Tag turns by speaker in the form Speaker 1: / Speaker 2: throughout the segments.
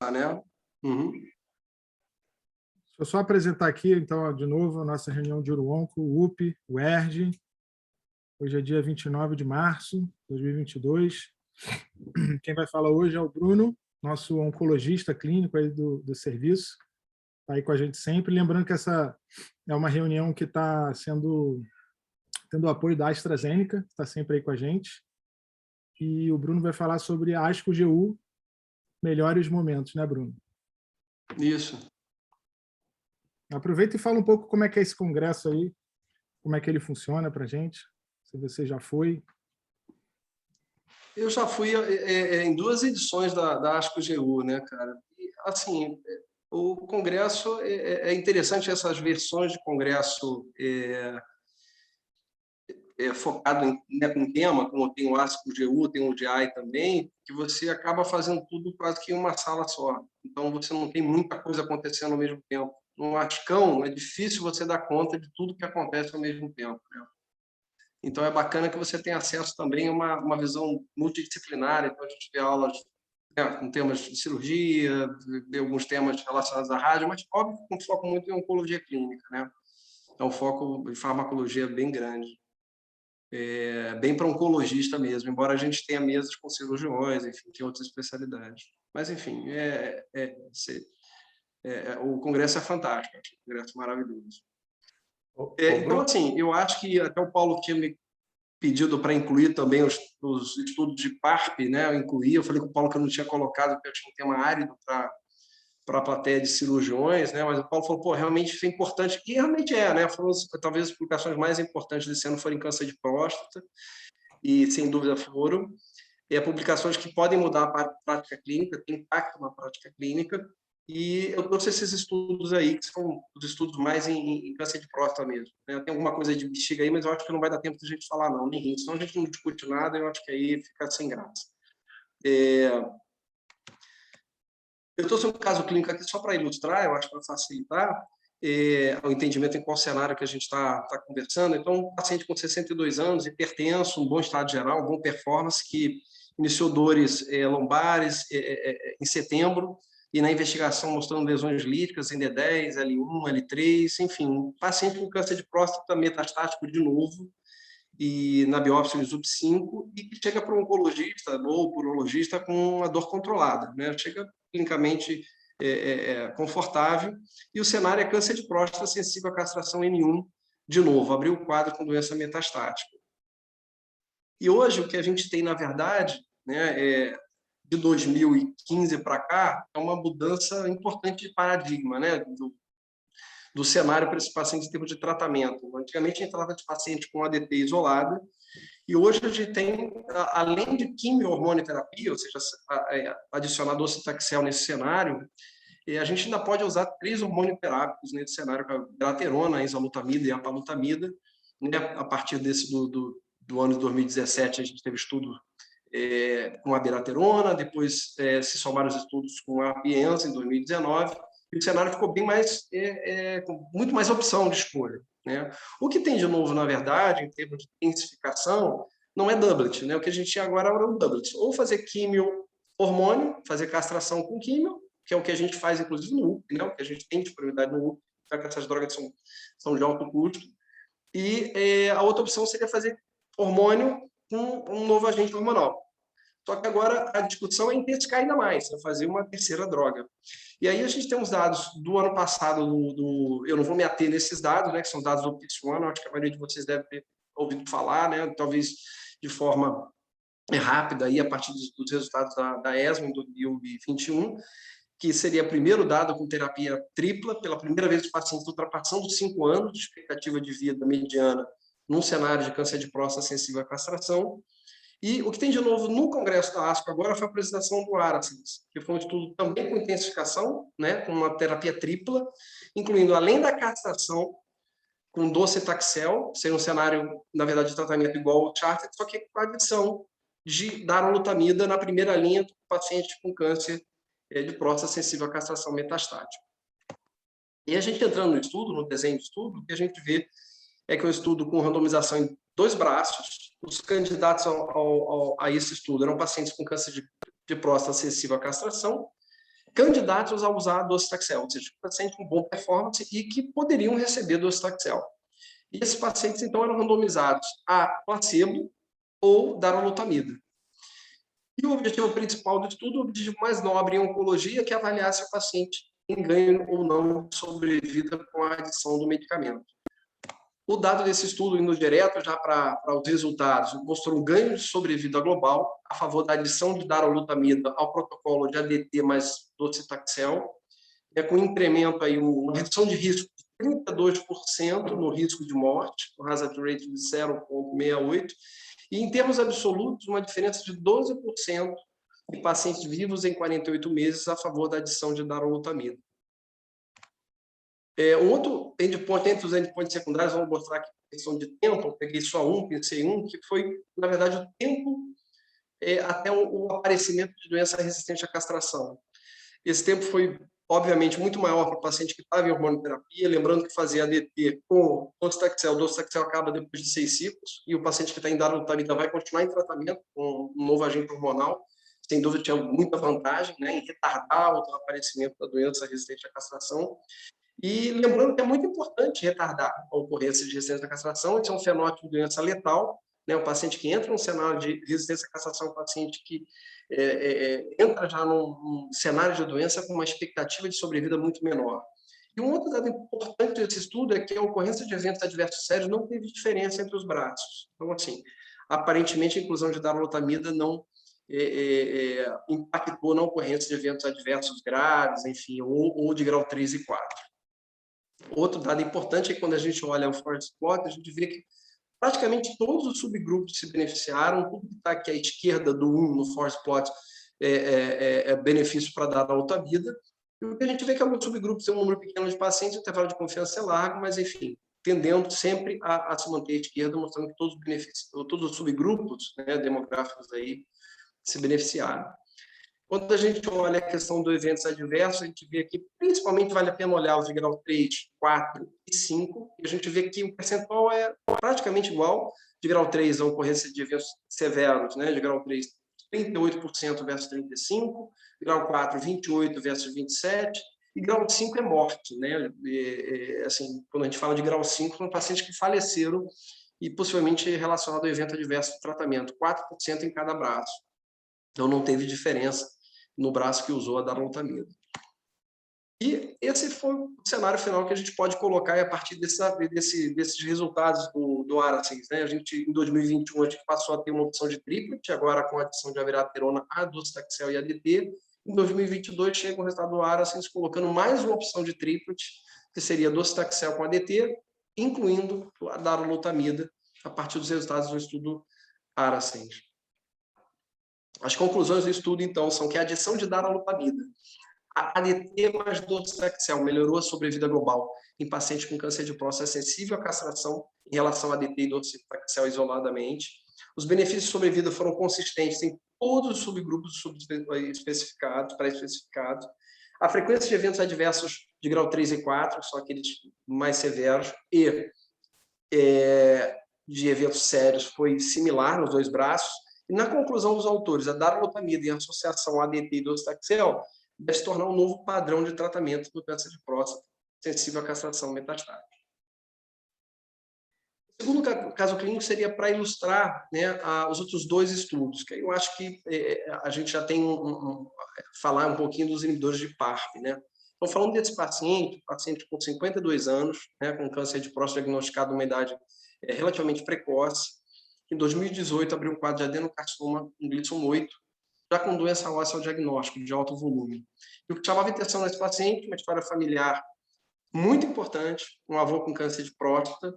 Speaker 1: né? Uhum.
Speaker 2: Deixa eu só apresentar aqui, então, de novo, a nossa reunião de Uruonco, o UP, o ERJ. Hoje é dia 29 de março de 2022. Quem vai falar hoje é o Bruno, nosso oncologista clínico aí do serviço. Está aí com a gente sempre. Lembrando que essa é uma reunião que está tendo o apoio da AstraZeneca, está sempre aí com a gente. E o Bruno vai falar sobre a ASCO-GU, melhores momentos, né, Bruno?
Speaker 1: Isso.
Speaker 2: Aproveita e fala um pouco como é que é esse congresso aí, como é que ele funciona para a gente, se você já foi.
Speaker 1: Eu já fui em 2 edições da ASCO-GU, né, cara? E, assim, o congresso é interessante, essas versões de congresso focado em tema, como tem o ASCO-GU, tem o GI também, que você acaba fazendo tudo quase que em uma sala só. Então, você não tem muita coisa acontecendo ao mesmo tempo. No ASCão, é difícil você dar conta de tudo que acontece ao mesmo tempo, né? Então, é bacana que você tenha acesso também a uma visão multidisciplinar. Então, a gente vê aulas, né, com temas de cirurgia, vê alguns temas relacionados à rádio, mas, óbvio, com foco muito em oncologia clínica, né? É um foco de farmacologia bem grande. Bem para oncologista mesmo, embora a gente tenha mesas com cirurgiões, enfim, tem outras especialidades. Mas, enfim, o congresso é fantástico, acho um congresso maravilhoso. Então, assim, eu acho que até o Paulo tinha me pedido para incluir também os estudos de PARP, né? Eu falei com o Paulo que eu não tinha colocado, porque eu tinha um tema árido para a plateia de cirurgiões, né? Mas o Paulo falou, pô, realmente isso é importante, e realmente né? Foram talvez as publicações mais importantes desse ano foram em câncer de próstata, e sem dúvida foram. Publicações que podem mudar a prática clínica, tem impacto na prática clínica, e eu trouxe esses estudos aí, que são os estudos mais em câncer de próstata mesmo, né? Tem alguma coisa de bexiga aí, mas eu acho que não vai dar tempo de a gente falar, não, nem rim, senão a gente não discute nada, eu acho que aí fica sem graça. Eu trouxe um caso clínico aqui só para ilustrar, eu acho, para facilitar o entendimento em qual cenário que a gente está conversando. Então, um paciente com 62 anos, hipertenso, um bom estado geral, bom performance, que iniciou dores lombares em setembro, e na investigação mostrando lesões líticas em D10, L1, L3, enfim, um paciente com câncer de próstata metastático de novo, e na biópsia de ZUP5, e que chega para um oncologista ou urologista com uma dor controlada, né? Chega clinicamente confortável, e o cenário é câncer de próstata sensível à castração N1, de novo, abriu o quadro com doença metastática. E hoje o que a gente tem, na verdade, né, de 2015 para cá, é uma mudança importante de paradigma, né, do cenário para esse paciente em termos de tratamento. Antigamente a gente tratava de paciente com ADT isolada, e hoje a gente tem, além de quimio-hormonioterapia, ou seja, adicionar docetaxel nesse cenário, a gente ainda pode usar 3 hormonioterápicos nesse cenário, que é a abiraterona, a enzalutamida e a apalutamida, né? A partir do ano de 2017, a gente teve estudo com a abiraterona, depois se somaram os estudos com a Pienza em 2019, e o cenário ficou bem mais, com muito mais opção de escolha, né? O que tem de novo, na verdade, em termos de intensificação, não é doublet, né? O que a gente tinha agora era um doublet, ou fazer químio, hormônio, fazer castração com químio, que é o que a gente faz, inclusive, no UP, né? O que a gente tem disponibilidade no UP, já que essas drogas são de alto custo, e a outra opção seria fazer hormônio com um novo agente hormonal. Só que agora a discussão é intensificar ainda mais, é fazer uma terceira droga. E aí a gente tem uns dados do ano passado, eu não vou me ater nesses dados, né, que são dados do PIX1, acho que a maioria de vocês deve ter ouvido falar, né, talvez de forma rápida, aí, a partir dos resultados da ESMO em 2021, que seria primeiro dado com terapia tripla, pela primeira vez os pacientes ultrapassando os 5 anos de expectativa de vida mediana num cenário de câncer de próstata sensível à castração. E o que tem de novo no congresso da ASCO agora foi a apresentação do ARASENS, que foi um estudo também com intensificação, né, com uma terapia tripla, incluindo, além da castração, com docetaxel, seria um cenário, na verdade, de tratamento igual ao CHART, só que com a adição de darolutamida na primeira linha do paciente com câncer de próstata sensível à castração metastática. E a gente entrando no estudo, no desenho de estudo, o que a gente vê é que é um estudo com randomização em 2 braços. Os candidatos a esse estudo eram pacientes com câncer de próstata sensível à castração, candidatos a usar docetaxel, ou seja, pacientes com boa performance e que poderiam receber docetaxel. E esses pacientes, então, eram randomizados a placebo ou darolutamida. E o objetivo principal do estudo, o objetivo mais nobre em oncologia, que é avaliar se o paciente tem ganho ou não de sobrevida com a adição do medicamento. O dado desse estudo, indo direto já para os resultados, mostrou um ganho de sobrevida global a favor da adição de darolutamida ao protocolo de ADT mais docetaxel, com um incremento aí, uma redução de risco de 32% no risco de morte, com hazard rate de 0,68, e em termos absolutos, uma diferença de 12% de pacientes vivos em 48 meses a favor da adição de darolutamida. Um outro endpoint, entre os endpoints secundários, vamos mostrar aqui a questão de tempo, eu peguei só um, pensei um, que foi, na verdade, o tempo até o aparecimento de doença resistente à castração. Esse tempo foi, obviamente, muito maior para o paciente que estava em hormonoterapia, lembrando que fazia ADT com docetaxel. O docetaxel acaba depois de 6 ciclos, e o paciente que está em darolutamida vai continuar em tratamento com um novo agente hormonal. Sem dúvida, tinha muita vantagem, né, em retardar o aparecimento da doença resistente à castração. E lembrando que é muito importante retardar a ocorrência de resistência à castração. Esse é um fenótipo de doença letal, né? O paciente que entra num cenário de resistência à castração é um paciente que entra já num cenário de doença com uma expectativa de sobrevida muito menor. E um outro dado importante desse estudo é que a ocorrência de eventos adversos sérios não teve diferença entre os braços. Então, assim, aparentemente, a inclusão de darolutamida não impactou na ocorrência de eventos adversos graves, enfim, ou de grau 3 e 4. Outro dado importante é que quando a gente olha o forest plot, a gente vê que praticamente todos os subgrupos se beneficiaram. Tudo que está aqui à esquerda do 1 no forest plot é benefício para dar a outra vida. E o que a gente vê é que alguns subgrupos têm um número pequeno de pacientes, o intervalo de confiança é largo, mas, enfim, tendendo sempre a se manter à esquerda, mostrando que todos os benefícios, todos os subgrupos, né, demográficos aí se beneficiaram. Quando a gente olha a questão dos eventos adversos, a gente vê que principalmente vale a pena olhar os de grau 3, 4 e 5, e a gente vê que o percentual é praticamente igual. De grau 3, a ocorrência de eventos severos, né? De grau 3, 38% versus 35%, grau 4, 28% versus 27%, e grau 5 é morte, né? Assim, quando a gente fala de grau 5, são pacientes que faleceram e possivelmente relacionado ao evento adverso do tratamento, 4% em cada braço. Então, não teve diferença no braço que usou a darolutamida. E esse foi o cenário final que a gente pode colocar a partir desses resultados do ARASENS, né? A gente, em 2021, a gente passou a ter uma opção de triplet, agora com a adição de abiraterona, a docetaxel e ADT. Em 2022, chega o resultado do ARASENS colocando mais uma opção de triplet, que seria docetaxel com ADT, incluindo a darolutamida, a partir dos resultados do estudo ARASENS. As conclusões do estudo, então, são que a adição de darolutamida, a ADT mais docetaxel melhorou a sobrevida global em pacientes com câncer de próstata sensível à castração em relação a ADT e docetaxel isoladamente. Os benefícios de sobrevida foram consistentes em todos os subgrupos especificados, pré-especificados. A frequência de eventos adversos de grau 3 e 4, são aqueles mais severos, e de eventos sérios foi similar nos dois braços. E na conclusão dos autores, a darolutamida em associação a ADT e docetaxel deve se tornar um novo padrão de tratamento do câncer de próstata sensível à castração metastática. O segundo caso clínico seria para ilustrar, né, os outros dois estudos, que eu acho que a gente já tem falar um pouquinho dos inibidores de PARP, né? Então, falando desse paciente com 52 anos, né, com câncer de próstata diagnosticado numa idade relativamente precoce, em 2018 abriu um quadro de adenocarcinoma em Gleason 8, já com doença óssea ao diagnóstico, de alto volume. E o que chamava a atenção nesse paciente, uma história familiar muito importante, um avô com câncer de próstata,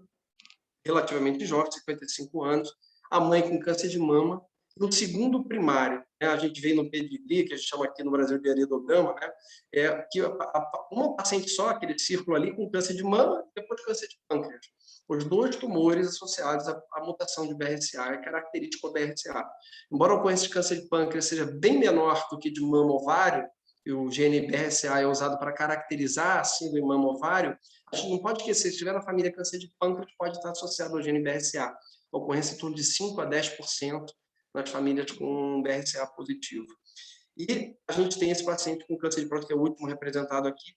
Speaker 1: relativamente jovem, 55 anos, a mãe com câncer de mama, no segundo primário, né, a gente vê no pedigree, que a gente chama aqui no Brasil de heredograma, né, que uma paciente só, aquele círculo ali, com câncer de mama e depois câncer de pâncreas. Os dois tumores associados à mutação de BRCA, é característico da BRCA. Embora a ocorrência de câncer de pâncreas seja bem menor do que de mama-ovário, e o gene BRCA é usado para caracterizar a síndrome mama-ovário, a gente não pode esquecer, se tiver na família câncer de pâncreas, pode estar associado ao gene BRCA. A ocorrência em torno de 5 a 10% nas famílias com BRCA positivo. E a gente tem esse paciente com câncer de próstata, que é o último representado aqui,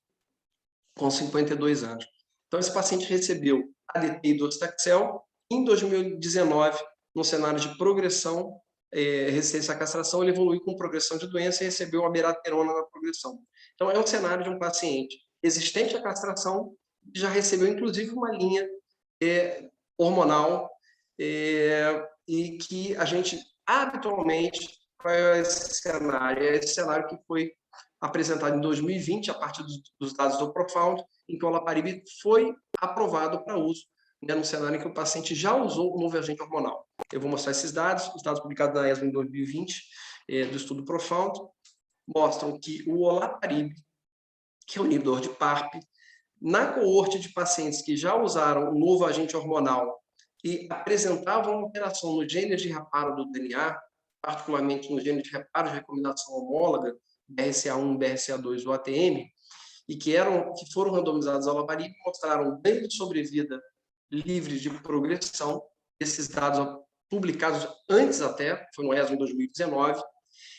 Speaker 1: com 52 anos. Então, esse paciente recebeu ADT e docetaxel. Em 2019, no cenário de progressão, resistência à castração, ele evoluiu com progressão de doença e recebeu a abiraterona na progressão. Então, é um cenário de um paciente resistente à castração, que já recebeu, inclusive, uma linha hormonal, e que a gente, habitualmente, vai esse cenário. É esse cenário que foi apresentado em 2020, a partir dos dados do Profound, em que o olaparib foi aprovado para uso, né, no cenário em que o paciente já usou o novo agente hormonal. Eu vou mostrar esses dados, os dados publicados na ESMO em 2020, do estudo Profound, mostram que o olaparib, que é um inibidor de PARP, na coorte de pacientes que já usaram o novo agente hormonal e apresentavam alteração no gene de reparo do DNA, particularmente no gene de reparo de recombinação homóloga, BRCA1, BRCA2 ou ATM, e que foram randomizados ao olaparib, mostraram ganho de sobrevida livre de progressão. Esses dados publicados antes até, foi no ESMO em 2019,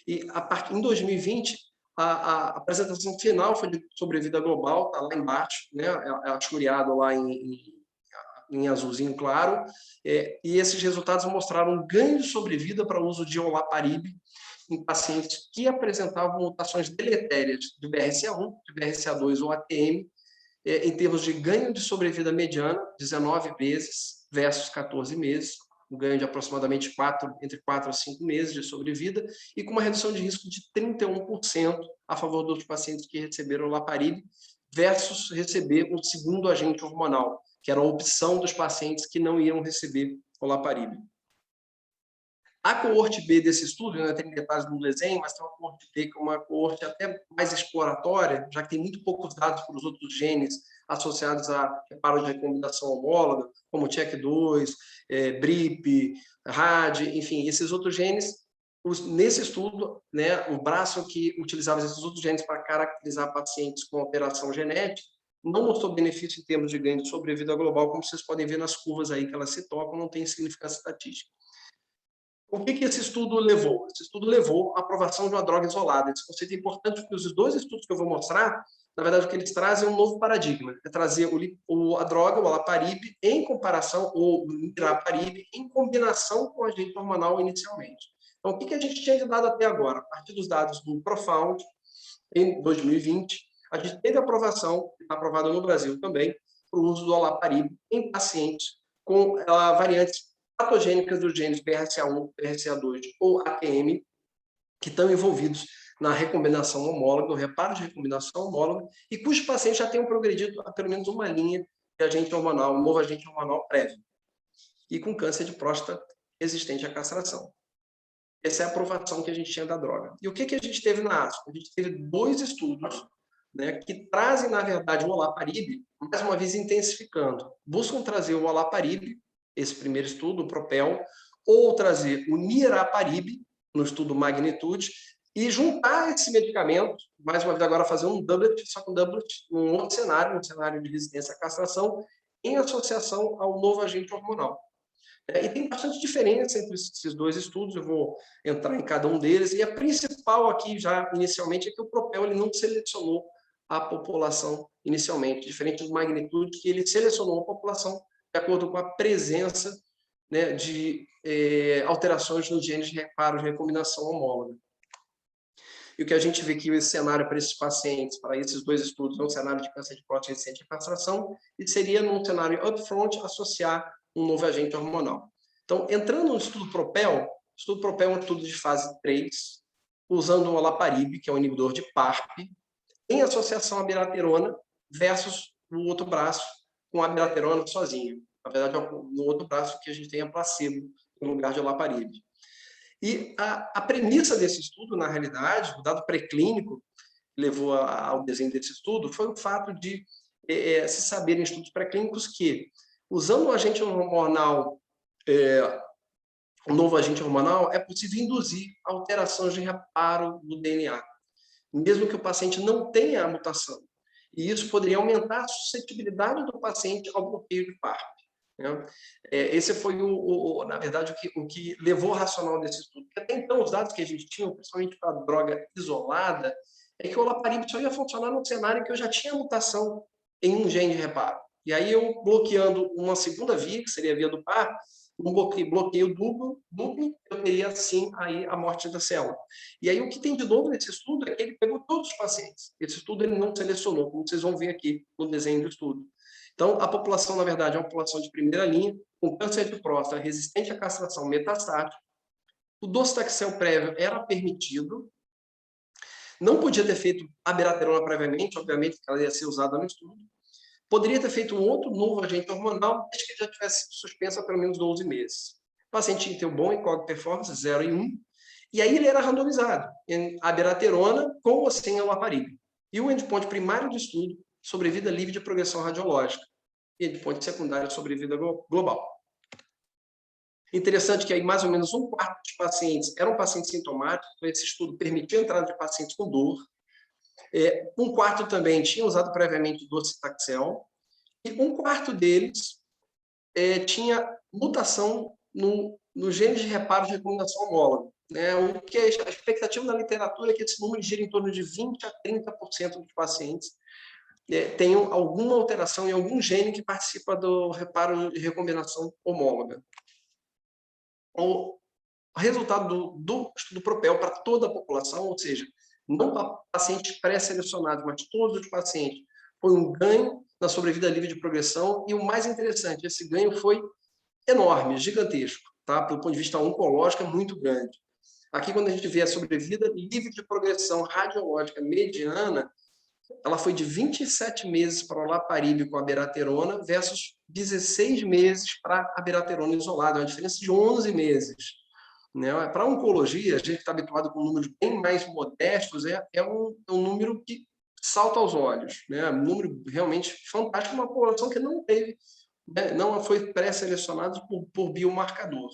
Speaker 1: e em 2020, a apresentação final foi de sobrevida global, está lá embaixo, né, achuriado lá em azulzinho claro, e esses resultados mostraram ganho de sobrevida para o uso de olaparib em pacientes que apresentavam mutações deletérias de BRCA1, de BRCA2 ou ATM, em termos de ganho de sobrevida mediana, 19 meses versus 14 meses, um ganho de aproximadamente entre 4 a 5 meses de sobrevida, e com uma redução de risco de 31% a favor dos pacientes que receberam olaparib versus receber um segundo agente hormonal, que era a opção dos pacientes que não iam receber olaparib. A coorte B desse estudo, não tem detalhes no desenho, mas tem uma coorte B que é uma coorte até mais exploratória, já que tem muito poucos dados para os outros genes associados a reparo de recombinação homóloga, como TEC2, BRIP, RAD, enfim, esses outros genes. Nesse estudo, né, o braço que utilizava esses outros genes para caracterizar pacientes com alteração genética não mostrou benefício em termos de ganho de sobrevida global, como vocês podem ver nas curvas aí que elas se tocam, não tem significância estatística. O que esse estudo levou? Esse estudo levou à aprovação de uma droga isolada. Esse conceito é importante porque os dois estudos que eu vou mostrar, na verdade, o que eles trazem é um novo paradigma. É trazer a droga, o olaparib, em comparação, ou o niraparib, em combinação com o agente hormonal inicialmente. Então, o que a gente tinha de dado até agora? A partir dos dados do Profound, em 2020, a gente teve aprovação, está aprovado no Brasil também, para o uso do olaparib em pacientes com variantes patogênicas dos genes BRCA1, BRCA2 ou ATM, que estão envolvidos na recombinação homóloga, no reparo de recombinação homóloga, e cujos pacientes já tenham progredido a pelo menos uma linha de agente hormonal, um novo agente hormonal prévio, e com câncer de próstata resistente à castração. Essa é a aprovação que a gente tinha da droga. E o que a gente teve na ASCO? A gente teve 2 estudos, né, que trazem, na verdade, o olaparib, mais uma vez intensificando. Buscam trazer o olaparib, esse primeiro estudo, o PROPEL, ou trazer o niraparib, no estudo Magnitude, e juntar esse medicamento, mais uma vez agora fazer um doublet, só que um doublet num outro cenário, um cenário de resistência à castração, em associação ao novo agente hormonal. E tem bastante diferença entre esses 2 estudos, eu vou entrar em cada um deles, e a principal aqui, já inicialmente, é que o PROPEL ele não selecionou a população inicialmente, diferente do Magnitude, que ele selecionou a população de acordo com a presença, né, de alterações nos genes de reparo de recombinação homóloga. E o que a gente vê que esse cenário para esses pacientes, para esses 2 estudos, é um cenário de câncer de próstata resistente à castração, e seria num cenário upfront associar um novo agente hormonal. Então, entrando no estudo PROPEL, o estudo PROPEL é um estudo de fase 3, usando o olaparib, que é um inibidor de PARP, em associação à abiraterona versus o outro braço com a abiraterona sozinha. Na verdade, no outro braço que a gente tem a placebo no lugar de olaparib. E a premissa desse estudo, na realidade, o dado pré-clínico que levou ao desenho desse estudo, foi o fato de se saber em estudos pré-clínicos que, usando o agente hormonal, o novo agente hormonal, é possível induzir alterações de reparo do DNA, mesmo que o paciente não tenha a mutação. E isso poderia aumentar a suscetibilidade do paciente ao bloqueio de PARP. né? Esse foi, na verdade, o que levou o racional desse estudo. Porque até então, os dados que a gente tinha, principalmente para a droga isolada, é que o olaparib só ia funcionar no cenário em que eu já tinha mutação em um gene de reparo. E aí, eu bloqueando uma segunda via, que seria a via do par, um bloqueio duplo, eu teria, sim, aí a morte da célula. E aí, o que tem de novo nesse estudo é que ele pegou todos os pacientes. Esse estudo ele não selecionou, como vocês vão ver aqui no desenho do estudo. Então, a população, na verdade, é uma população de primeira linha, com câncer de próstata resistente à castração metastática. O docetaxel prévio era permitido. Não podia ter feito abiraterona previamente, obviamente, porque ela ia ser usada no estudo. Poderia ter feito um outro novo agente hormonal, desde que já tivesse sido suspenso há pelo menos 12 meses. O paciente tinha que ter um bom ECOG performance, 0 e 1, e aí ele era randomizado em abiraterona com ou sem olaparib. E o endpoint primário do estudo, sobrevida livre de progressão radiológica, e endpoint secundário, sobrevida global. Interessante que aí mais ou menos um quarto dos pacientes eram pacientes sintomáticos, então esse estudo permitiu a entrada de pacientes com dor. Um quarto também tinha usado previamente docetaxel, e um quarto deles tinha mutação no gene de reparo de recombinação homóloga. Né? O que a expectativa da literatura é que esse número gira em torno de 20% a 30% dos pacientes tenham alguma alteração em algum gene que participa do reparo de recombinação homóloga. O resultado do estudo PROPEL para toda a população, ou seja, não para pacientes pré-selecionados, mas todos os pacientes, foi um ganho na sobrevida livre de progressão, e o mais interessante, esse ganho foi enorme, gigantesco, tá? Do ponto de vista oncológico, é muito grande. Aqui, quando a gente vê a sobrevida livre de progressão radiológica mediana, ela foi de 27 meses para o olaparib com abiraterona versus 16 meses para a abiraterona isolada, uma diferença de 11 meses. Né? Para a oncologia, a gente está habituado com números bem mais modestos, é um número que salta aos olhos, né? Um número realmente fantástico, uma população que não teve, né? Não foi pré-selecionada por biomarcador.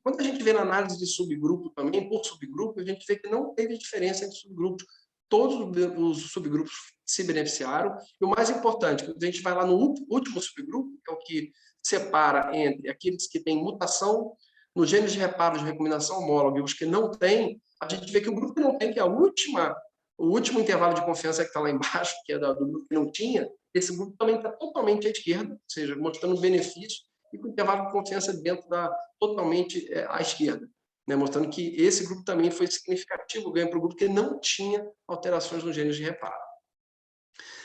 Speaker 1: Quando a gente vê na análise de subgrupo também, por subgrupo, a gente vê que não teve diferença entre subgrupos. Todos os subgrupos se beneficiaram. E o mais importante, quando a gente vai lá no último subgrupo, que é o que separa entre aqueles que têm mutação nos genes de reparo de recombinação homóloga e os que não têm, a gente vê que o grupo que não tem, que é o último intervalo de confiança que está lá embaixo, que é do grupo que não tinha, esse grupo também está totalmente à esquerda, ou seja, mostrando benefício, e com intervalo de confiança dentro totalmente à esquerda, né? Mostrando que esse grupo também foi significativo o ganho para o grupo que não tinha alterações nos genes de reparo.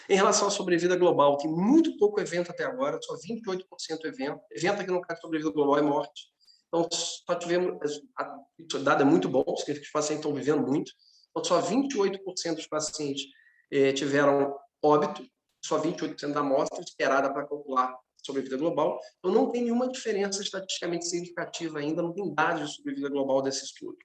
Speaker 1: Em relação à sobrevida global, tem muito pouco evento até agora, só 28% evento. Evento aqui no caso de sobrevida global é morte. Então, só tivemos, o dado é muito bom, significa que os pacientes estão vivendo muito. Então, só 28% dos pacientes tiveram óbito, só 28% da amostra esperada para calcular sobrevida global. Então, não tem nenhuma diferença estatisticamente significativa ainda, não tem dados de sobrevida global desse estudo.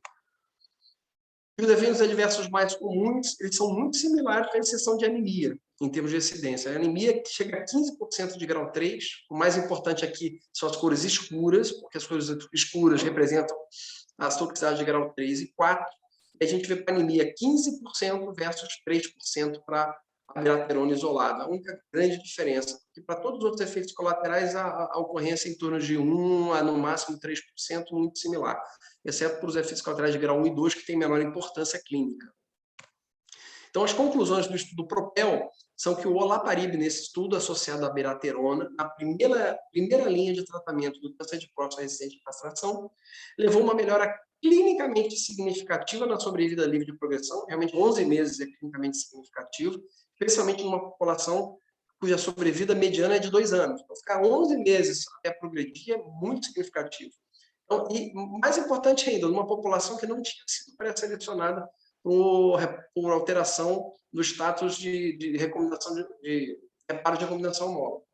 Speaker 1: Os eventos adversos mais comuns, eles são muito similares, com a exceção de anemia, em termos de incidência. A anemia chega a 15% de grau 3. O mais importante aqui são as cores escuras, porque as cores escuras representam as toxicidades de grau 3 e 4. E a gente vê para anemia 15% versus 3% para a abiraterona isolada. A única grande diferença, que para todos os outros efeitos colaterais, a ocorrência em torno de 1 a, no máximo, 3%, muito similar, exceto para os efeitos colaterais de grau 1 e 2, que têm menor importância clínica. Então, as conclusões do estudo PROPEL são que o olaparib, nesse estudo associado à abiraterona, na primeira linha de tratamento do câncer de próstata resistente à castração, levou uma melhora clinicamente significativa na sobrevida livre de progressão, realmente 11 meses é clinicamente significativo, especialmente numa população cuja sobrevida mediana é de 2 anos. Então, ficar 11 meses até progredir é muito significativo. Então, e mais importante ainda, numa população que não tinha sido pré-selecionada por alteração do status de recomendação de reparo de recomendação homóloga.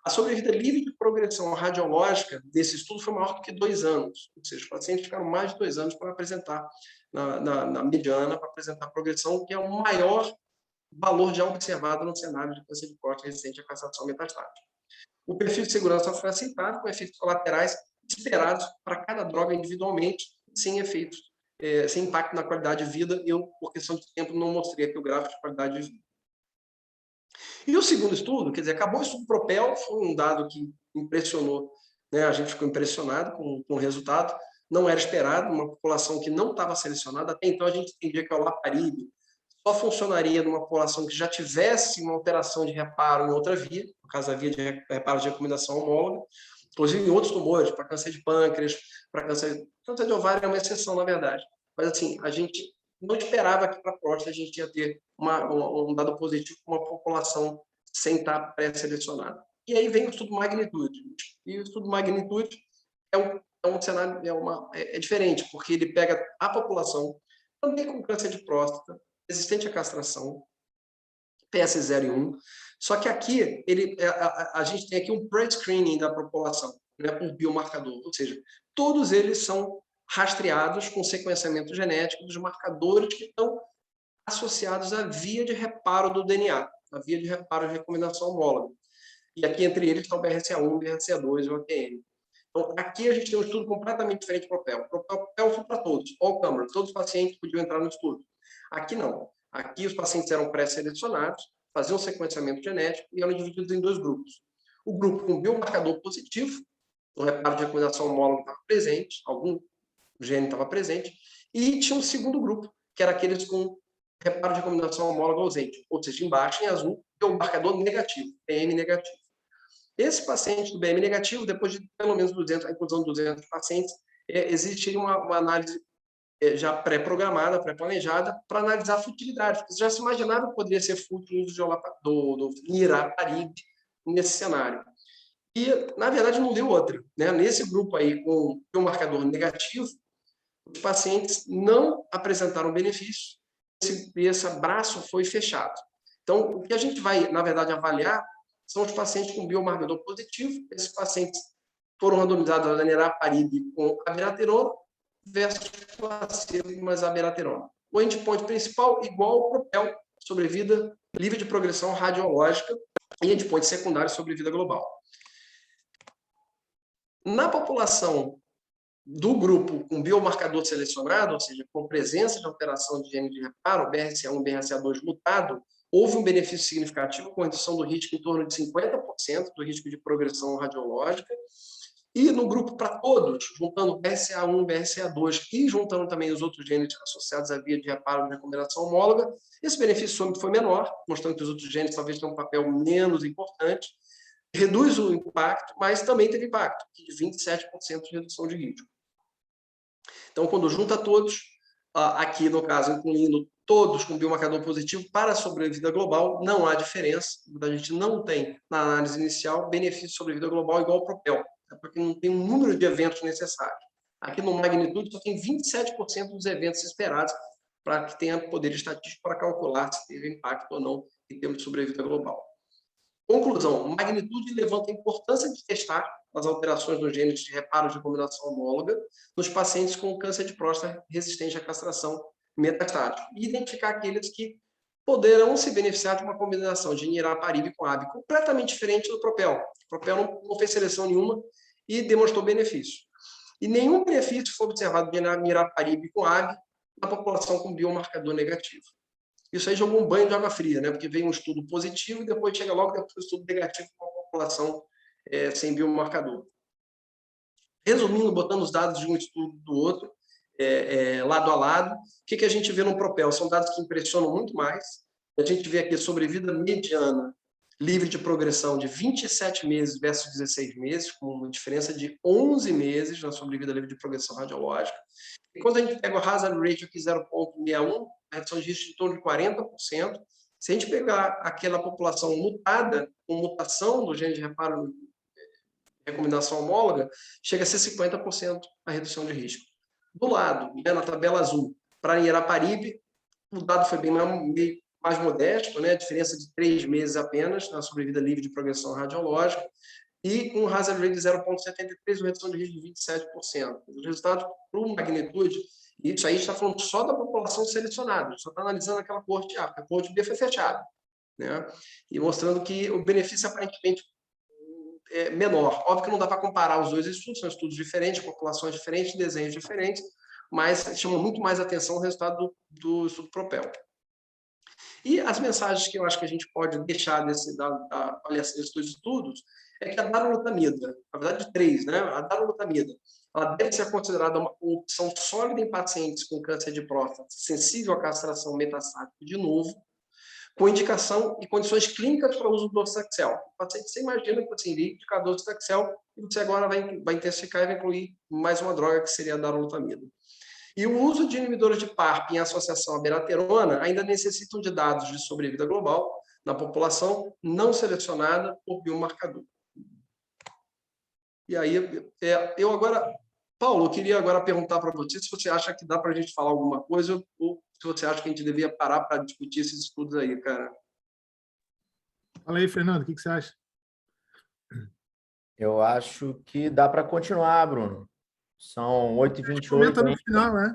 Speaker 1: A sobrevida livre de progressão radiológica desse estudo foi maior do que 2 anos, ou seja, os pacientes ficaram mais de 2 anos para apresentar, na mediana, para apresentar progressão, que é o maior valor já observado no cenário de câncer de próstata resistente à castração metastática. O perfil de segurança foi aceitável, com efeitos colaterais esperados para cada droga individualmente, sem efeitos, sem impacto na qualidade de vida. Eu, por questão de tempo, não mostrei aqui o gráfico de qualidade de vida. E o segundo estudo, quer dizer, acabou o estudo Propel, foi um dado que impressionou, né? A gente ficou impressionado com o resultado, não era esperado, uma população que não estava selecionada, até então a gente entendia que a olaparib só funcionaria numa população que já tivesse uma alteração de reparo em outra via, no caso a via de reparo de recomendação homóloga, inclusive em outros tumores, para câncer de pâncreas, para câncer de ovário é uma exceção, na verdade. Mas, assim, a gente não esperava que para a próstata a gente ia ter um dado positivo com uma população sem estar pré-selecionada. E aí vem o estudo Magnitude. E o estudo Magnitude é um cenário, é diferente, porque ele pega a população também com câncer de próstata, resistente à castração, PS0 e 1, só que aqui a gente tem aqui um pre-screening da população, né, por biomarcador, ou seja, todos eles são rastreados com sequenciamento genético dos marcadores que estão associados à via de reparo do DNA, a via de reparo de recomendação homóloga. E aqui entre eles está o BRCA1, BRCA2 e o ATM. Então, aqui a gente tem um estudo completamente diferente do Propel. O Propel foi para todos, all comers, todos os pacientes podiam entrar no estudo. Aqui não. Aqui os pacientes eram pré-selecionados, faziam um sequenciamento genético e eram divididos em dois grupos. O grupo com biomarcador positivo, o reparo de recomendação homóloga estava presente, algum gene estava presente, e tinha um segundo grupo, que era aqueles com reparo de recomendação homóloga ausente, ou seja, embaixo em azul, biomarcador negativo, PM negativo. Esse paciente do BM negativo, depois de pelo menos 200, a inclusão de 200 pacientes, existiria uma análise já pré-programada, pré-planejada, para analisar a futilidade, porque já se imaginava que poderia ser fútil o uso do niraparib nesse cenário. E, na verdade, não deu outra, né? Nesse grupo aí, com o marcador negativo, os pacientes não apresentaram benefício, esse braço foi fechado. Então, o que a gente vai, na verdade, avaliar são os pacientes com biomarcador positivo. Esses pacientes foram randomizados a niraparib com abiraterona versus placebo mais abiraterona. O endpoint principal igual ao Propel, sobrevida livre de progressão radiológica, e endpoint secundário sobrevida global. Na população do grupo com biomarcador selecionado, ou seja, com presença de alteração de gene de reparo, BRCA1, BRCA2 mutado, houve um benefício significativo com redução do risco em torno de 50% do risco de progressão radiológica. E no grupo para todos, juntando BRCA1, BRCA2 e juntando também os outros genes associados à via de reparo de recomendação homóloga, esse benefício foi menor, mostrando que os outros genes talvez tenham um papel menos importante. Reduz o impacto, mas também teve impacto, de 27% de redução de risco. Então, quando junta todos, aqui no caso, incluindo todos com biomarcador positivo para a sobrevida global, não há diferença. A gente não tem, na análise inicial, benefício de sobrevida global igual ao Propel, porque não tem um número de eventos necessários. Aqui no Magnitude só tem 27% dos eventos esperados para que tenha poder estatístico para calcular se teve impacto ou não em termos de sobrevida global. Conclusão, Magnitude levanta a importância de testar as alterações nos genes de reparo de recomendação homóloga nos pacientes com câncer de próstata resistente à castração metastático e identificar aqueles que poderão se beneficiar de uma combinação de niraparib com AB completamente diferente do Propel. O Propel não fez seleção nenhuma e demonstrou benefício. E nenhum benefício foi observado de niraparib com AB na população com biomarcador negativo. Isso aí jogou um banho de água fria, né? Porque veio um estudo positivo e depois chega logo depois um estudo negativo com a população sem biomarcador. Resumindo, botando os dados de um estudo do outro, lado a lado, o que a gente vê no Propel? São dados que impressionam muito mais. A gente vê aqui a sobrevida mediana livre de progressão de 27 meses versus 16 meses, com uma diferença de 11 meses na sobrevida livre de progressão radiológica. E quando a gente pega o hazard ratio aqui 0,61, a redução de risco de torno de 40%. Se a gente pegar aquela população mutada, com mutação do gene de reparo de recomendação homóloga, chega a ser 50% a redução de risco. Do lado, na tabela azul, para niraparib, o dado foi bem mais modesto, né? A diferença de 3 meses apenas na sobrevida livre de progressão radiológica, e com um hazard ratio de 0,73, uma redução de risco de 27%. Os resultados para o Magnitude, e isso aí está falando só da população selecionada, só está analisando aquela coorte A, a coorte B foi fechada, né? E mostrando que o benefício aparentemente é menor. Óbvio que não dá para comparar os dois estudos, são estudos diferentes, populações diferentes, desenhos diferentes, mas chama muito mais atenção o resultado do estudo Propel. E as mensagens que eu acho que a gente pode deixar da avaliação desses dois estudos é que a darolutamida, na verdade 3, né? A darolutamida, ela deve ser considerada uma opção sólida em pacientes com câncer de próstata sensível à castração metastática de novo, com indicação e condições clínicas para o uso do docetaxel. O paciente, você imagina que você iria indicar docetaxel e você agora vai intensificar e vai incluir mais uma droga que seria a darolutamida. E o uso de inibidores de PARP em associação à beraterona ainda necessitam de dados de sobrevida global na população não selecionada por biomarcador. E aí, eu agora... Paulo, eu queria agora perguntar para você se você acha que dá para a gente falar alguma coisa ou se você acha que a gente devia parar para discutir esses estudos aí, cara.
Speaker 2: Fala aí, Fernando, o que você acha?
Speaker 3: Eu acho que dá para continuar, Bruno. São 8h28.
Speaker 2: Comenta no final, né?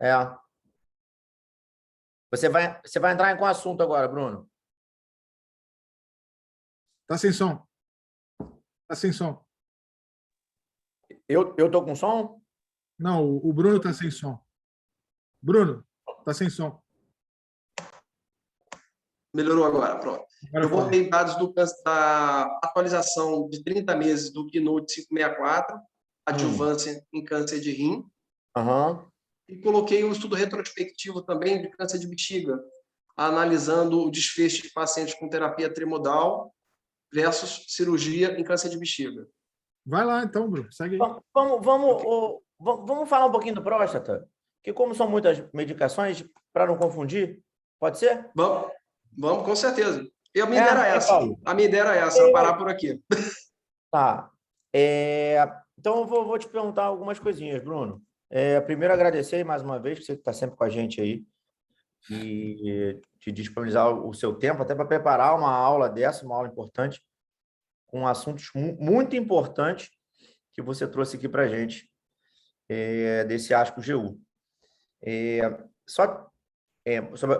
Speaker 3: É. Você vai entrar em qual assunto agora, Bruno?
Speaker 2: Tá sem som. Tá sem som.
Speaker 3: Eu tô com som?
Speaker 2: Não, o Bruno tá sem som. Bruno, tá sem som.
Speaker 1: Melhorou agora, pronto.
Speaker 2: Agora
Speaker 1: eu vou
Speaker 2: fala.
Speaker 1: ver dados da atualização de 30 meses do Keynote 564, adjuvância em câncer de rim.
Speaker 3: Aham.
Speaker 1: E coloquei um estudo retrospectivo também de câncer de bexiga, analisando o desfecho de pacientes com terapia trimodal versus cirurgia em câncer de bexiga.
Speaker 2: Vai lá, então, Bruno. Segue aí.
Speaker 3: Vamos falar um pouquinho do próstata? Que como são muitas medicações, para não confundir, pode ser?
Speaker 1: Vamos, com certeza. E a minha ideia era essa. A minha ideia era essa, era parar por aqui.
Speaker 3: Tá. Então, eu vou te perguntar algumas coisinhas, Bruno. Primeiro, agradecer mais uma vez, que você está sempre com a gente aí, e te disponibilizar o seu tempo, até para preparar uma aula dessa, uma aula importante, com assuntos muito importantes que você trouxe aqui para a gente, desse ASCO-GU. Sobre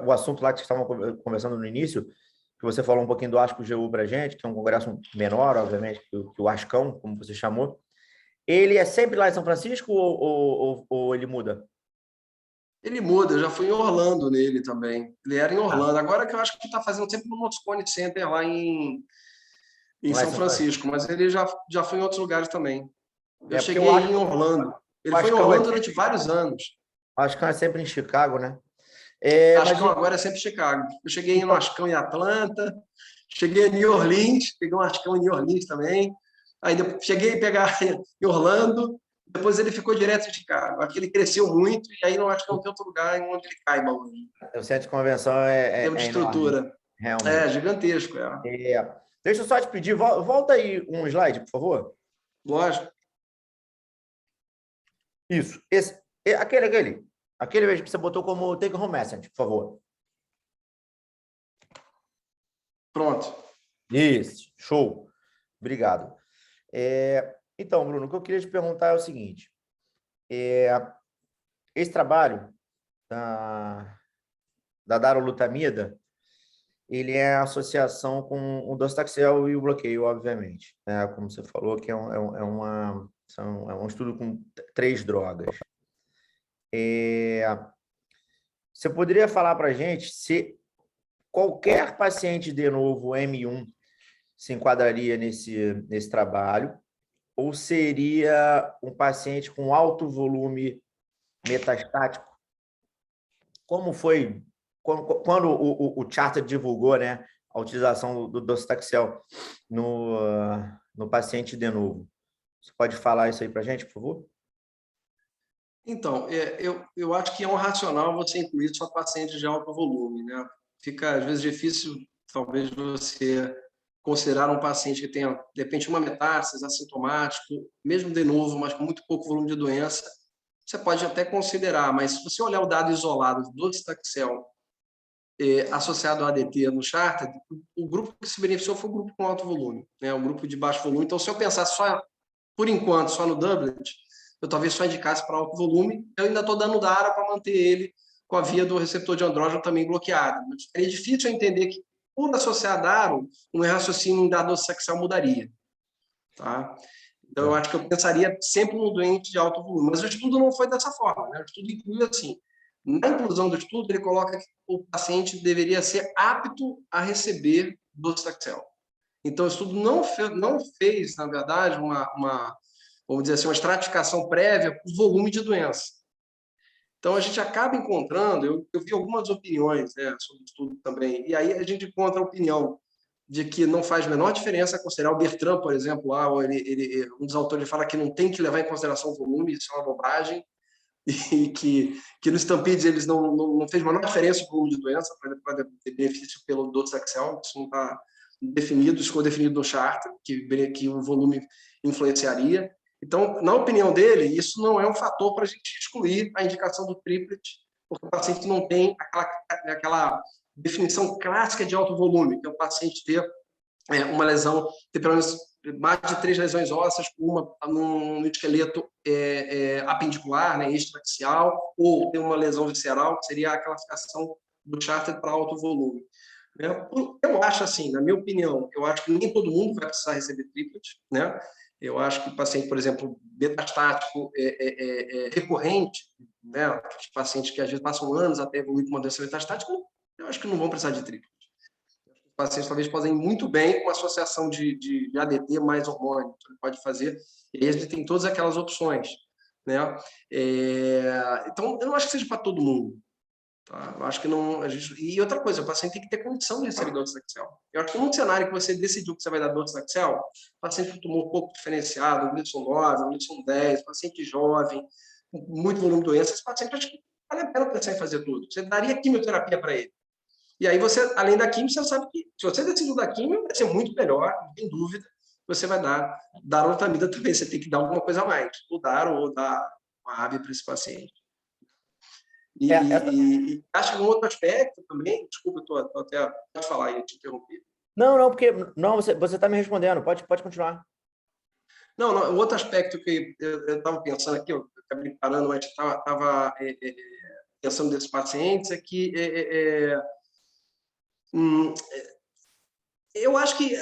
Speaker 3: o assunto lá que vocês estavam conversando no início, que você falou um pouquinho do ASCO-GU para a gente, que é um congresso menor, obviamente, que o ASCão, como você chamou. Ele é sempre lá em São Francisco ou ele muda?
Speaker 1: Ele muda, eu já fui em Orlando nele também. Ele era em Orlando. Agora que eu acho que está fazendo sempre no Moscone Center lá em São Francisco, mas ele já foi em outros lugares também. Eu cheguei em Orlando. Ele foi em Orlando durante vários anos.
Speaker 3: Acho que é sempre em Chicago, né?
Speaker 1: Ascão agora é sempre Chicago. Eu cheguei no Ascão em Atlanta, cheguei em New Orleans, peguei um Ascão em New Orleans também. Aí cheguei a pegar em Orlando, depois ele ficou direto em Chicago. Aqui ele cresceu muito e aí não acho que não tem outro lugar onde ele caiba hoje.
Speaker 3: O centro de convenção é
Speaker 1: de estrutura.
Speaker 3: Enorme, realmente.
Speaker 1: É gigantesco.
Speaker 3: Deixa eu só te pedir, volta aí um slide, por favor.
Speaker 1: Lógico.
Speaker 3: Isso. Aquele que você botou como take home message, por favor.
Speaker 1: Pronto.
Speaker 3: Isso, show. Obrigado. Então, Bruno, o que eu queria te perguntar é o seguinte. Esse trabalho da darolutamida, ele é a associação com o docetaxel e o bloqueio, obviamente. Né? Como você falou, que é um estudo com 3 drogas. Você poderia falar para a gente se qualquer paciente de novo M1 se enquadraria nesse trabalho, ou seria um paciente com alto volume metastático? Como foi quando o Charter divulgou, né, a utilização do docetaxel no paciente de novo? Você pode falar isso aí para a gente, por favor?
Speaker 1: Então, eu acho que é um racional você incluir só pacientes de alto volume, né? Fica, às vezes, difícil, talvez, você considerar um paciente que tenha, de repente, uma metástase, assintomático, mesmo de novo, mas com muito pouco volume de doença, você pode até considerar, mas se você olhar o dado isolado do docetaxel associado ao ADT no Charter, o grupo que se beneficiou foi o grupo com alto volume, né? O grupo de baixo volume. Então, se eu pensar só, por enquanto, só no doublet, eu talvez só indicasse para alto volume, eu ainda estou dando DARA para manter ele com a via do receptor de andrógeno também bloqueada. É difícil entender que, por associar DARO, um raciocínio da docetaxel mudaria. Tá? Então, eu acho que eu pensaria sempre no doente de alto volume. Mas o estudo não foi dessa forma. Né? O estudo inclui assim, Na inclusão do estudo, ele coloca que o paciente deveria ser apto a receber docetaxel. Então, o estudo não fez, na verdade, vamos dizer assim, uma estratificação prévia por volume de doença. Então, a gente acaba encontrando, eu vi algumas opiniões, né, sobre o estudo também, e aí a gente encontra a opinião de que não faz a menor diferença considerar o Bertrand, por exemplo, lá, um dos autores fala que não tem que levar em consideração o volume, isso é uma bobagem, e que no Stampede eles não fez a menor diferença o volume de doença para ter benefício pelo docetaxel, isso não está definido, isso ficou definido no charter, que o volume influenciaria. Então, na opinião dele, isso não é um fator para a gente excluir a indicação do triplet, porque o paciente não tem aquela definição clássica de alto volume, que é o paciente ter uma lesão, ter pelo menos mais de 3 lesões ósseas, uma no esqueleto apendicular, né, extraaxial, ou ter uma lesão visceral, que seria a classificação do charter para alto volume. Eu acho assim, na minha opinião, eu acho que nem todo mundo vai precisar receber triplet, né? Eu acho que o paciente, por exemplo, metastático recorrente, né? Os pacientes que às vezes passam anos até evoluir com uma doença metastática, eu acho que não vão precisar de triplet. Os pacientes talvez podem ir muito bem com uma associação de ADT mais hormônio, que ele pode fazer, e aí a gente tem todas aquelas opções, né? Então, eu não acho que seja para todo mundo. Tá? Eu acho que não. E outra coisa, o paciente tem que ter condição de receber docetaxel. Eu acho que num cenário que você decidiu que você vai dar docetaxel, paciente com tumor pouco diferenciado, um Gleason 9, um Gleason 10, paciente jovem, com muito volume de doença, esse paciente acho que vale a pena pensar em fazer tudo. Você daria quimioterapia para ele. E aí você, além da quimio, você sabe que se você decidiu dar quimio, vai ser muito melhor, não tem dúvida. Você vai dar darotamida também, você tem que dar alguma coisa a mais, ou dar uma AVE para esse paciente. E acho que um outro aspecto também, desculpa, eu estou até pode falar e te interromper.
Speaker 3: Não, porque não, você está me respondendo, pode continuar.
Speaker 1: Não, o outro aspecto que eu estava pensando aqui, eu acabei parando, mas estava pensando desses pacientes, é que eu acho que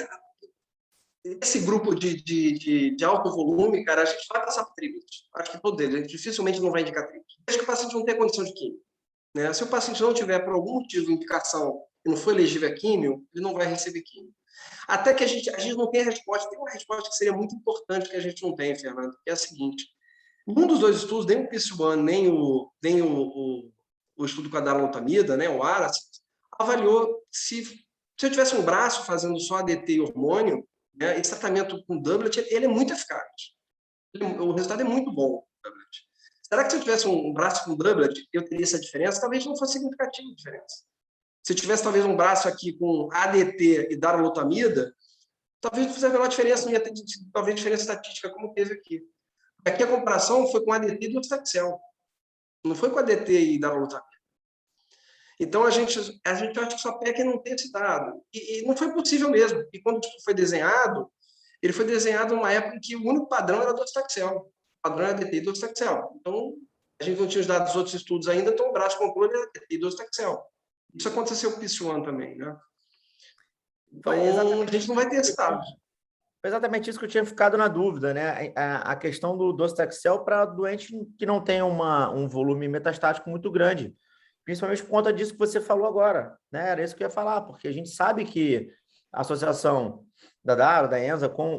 Speaker 1: esse grupo de alto volume, cara, a gente vai passar por triplet. Acho que todo eles, a gente dificilmente não vai indicar triplet. Desde que o paciente não tenha condição de químio. Né? Se o paciente não tiver, por algum motivo, indicação e não for elegível a químio, ele não vai receber químio. Até que a gente não tem a resposta. Tem uma resposta que seria muito importante que a gente não tem, Fernando, que é a seguinte. Num dos dois estudos, nem o PIS-1, nem o estudo com a darolutamida, né, o ARAS, avaliou se eu tivesse um braço fazendo só ADT e hormônio, né, esse tratamento com doublet, ele é muito eficaz. O resultado é muito bom. Será que se eu tivesse um braço com doublet, eu teria essa diferença? Talvez não fosse significativa a diferença. Se eu tivesse, talvez, um braço aqui com ADT e darolutamida, talvez não fizesse a menor diferença, não ia ter, talvez, diferença estatística, como teve aqui. Aqui a comparação foi com ADT e docetaxel. Não foi com ADT e darolutamida. Então, a gente acha que só PEC não tem esse dado. E não foi possível mesmo. E quando isso foi desenhado, ele foi desenhado numa época em que o único padrão era docetaxel. O padrão era ADT e docetaxel. Então, a gente não tinha os dados dos outros estudos ainda, então o braço controle era ADT e docetaxel. Isso aconteceu com o PIS-1 também, né? Então, a gente não vai ter esse dado.
Speaker 3: Foi exatamente isso que eu tinha ficado na dúvida, né? A questão do docetaxel para doente que não tem um volume metastático muito grande. Principalmente por conta disso que você falou agora, né? Era isso que eu ia falar, porque a gente sabe que a associação da DARO, da ENZA, com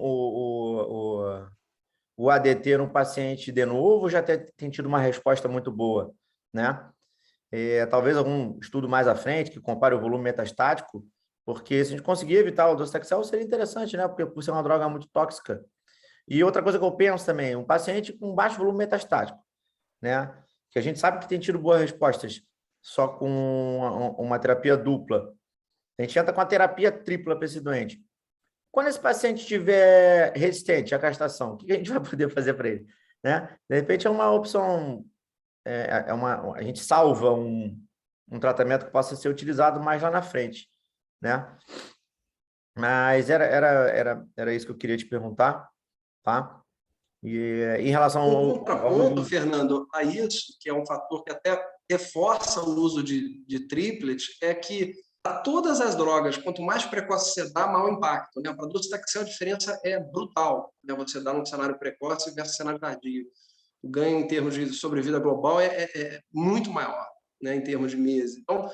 Speaker 3: o ADT no paciente de novo já tem tido uma resposta muito boa, né? Talvez algum estudo mais à frente que compare o volume metastático, porque se a gente conseguir evitar o docetaxel seria interessante, né? Porque por ser uma droga muito tóxica. E outra coisa que eu penso também, um paciente com baixo volume metastático, né? Que a gente sabe que tem tido boas respostas só com uma terapia dupla. A gente entra com a terapia tripla para esse doente. Quando esse paciente estiver resistente à castração, o que a gente vai poder fazer para ele? Né? De repente é uma opção, a gente salva um tratamento que possa ser utilizado mais lá na frente. Né? Mas era isso que eu queria te perguntar. Tá? E em relação
Speaker 1: ao contraponto, Fernando, a isso, que é um fator que até reforça o uso de triplet, é que para todas as drogas, quanto mais precoce você dá, maior impacto. Né? Para docetaxel, a diferença é brutal. Né? Você dá num cenário precoce versus cenário tardio. O ganho em termos de sobrevida global é muito maior. né, em termos de meses. Então,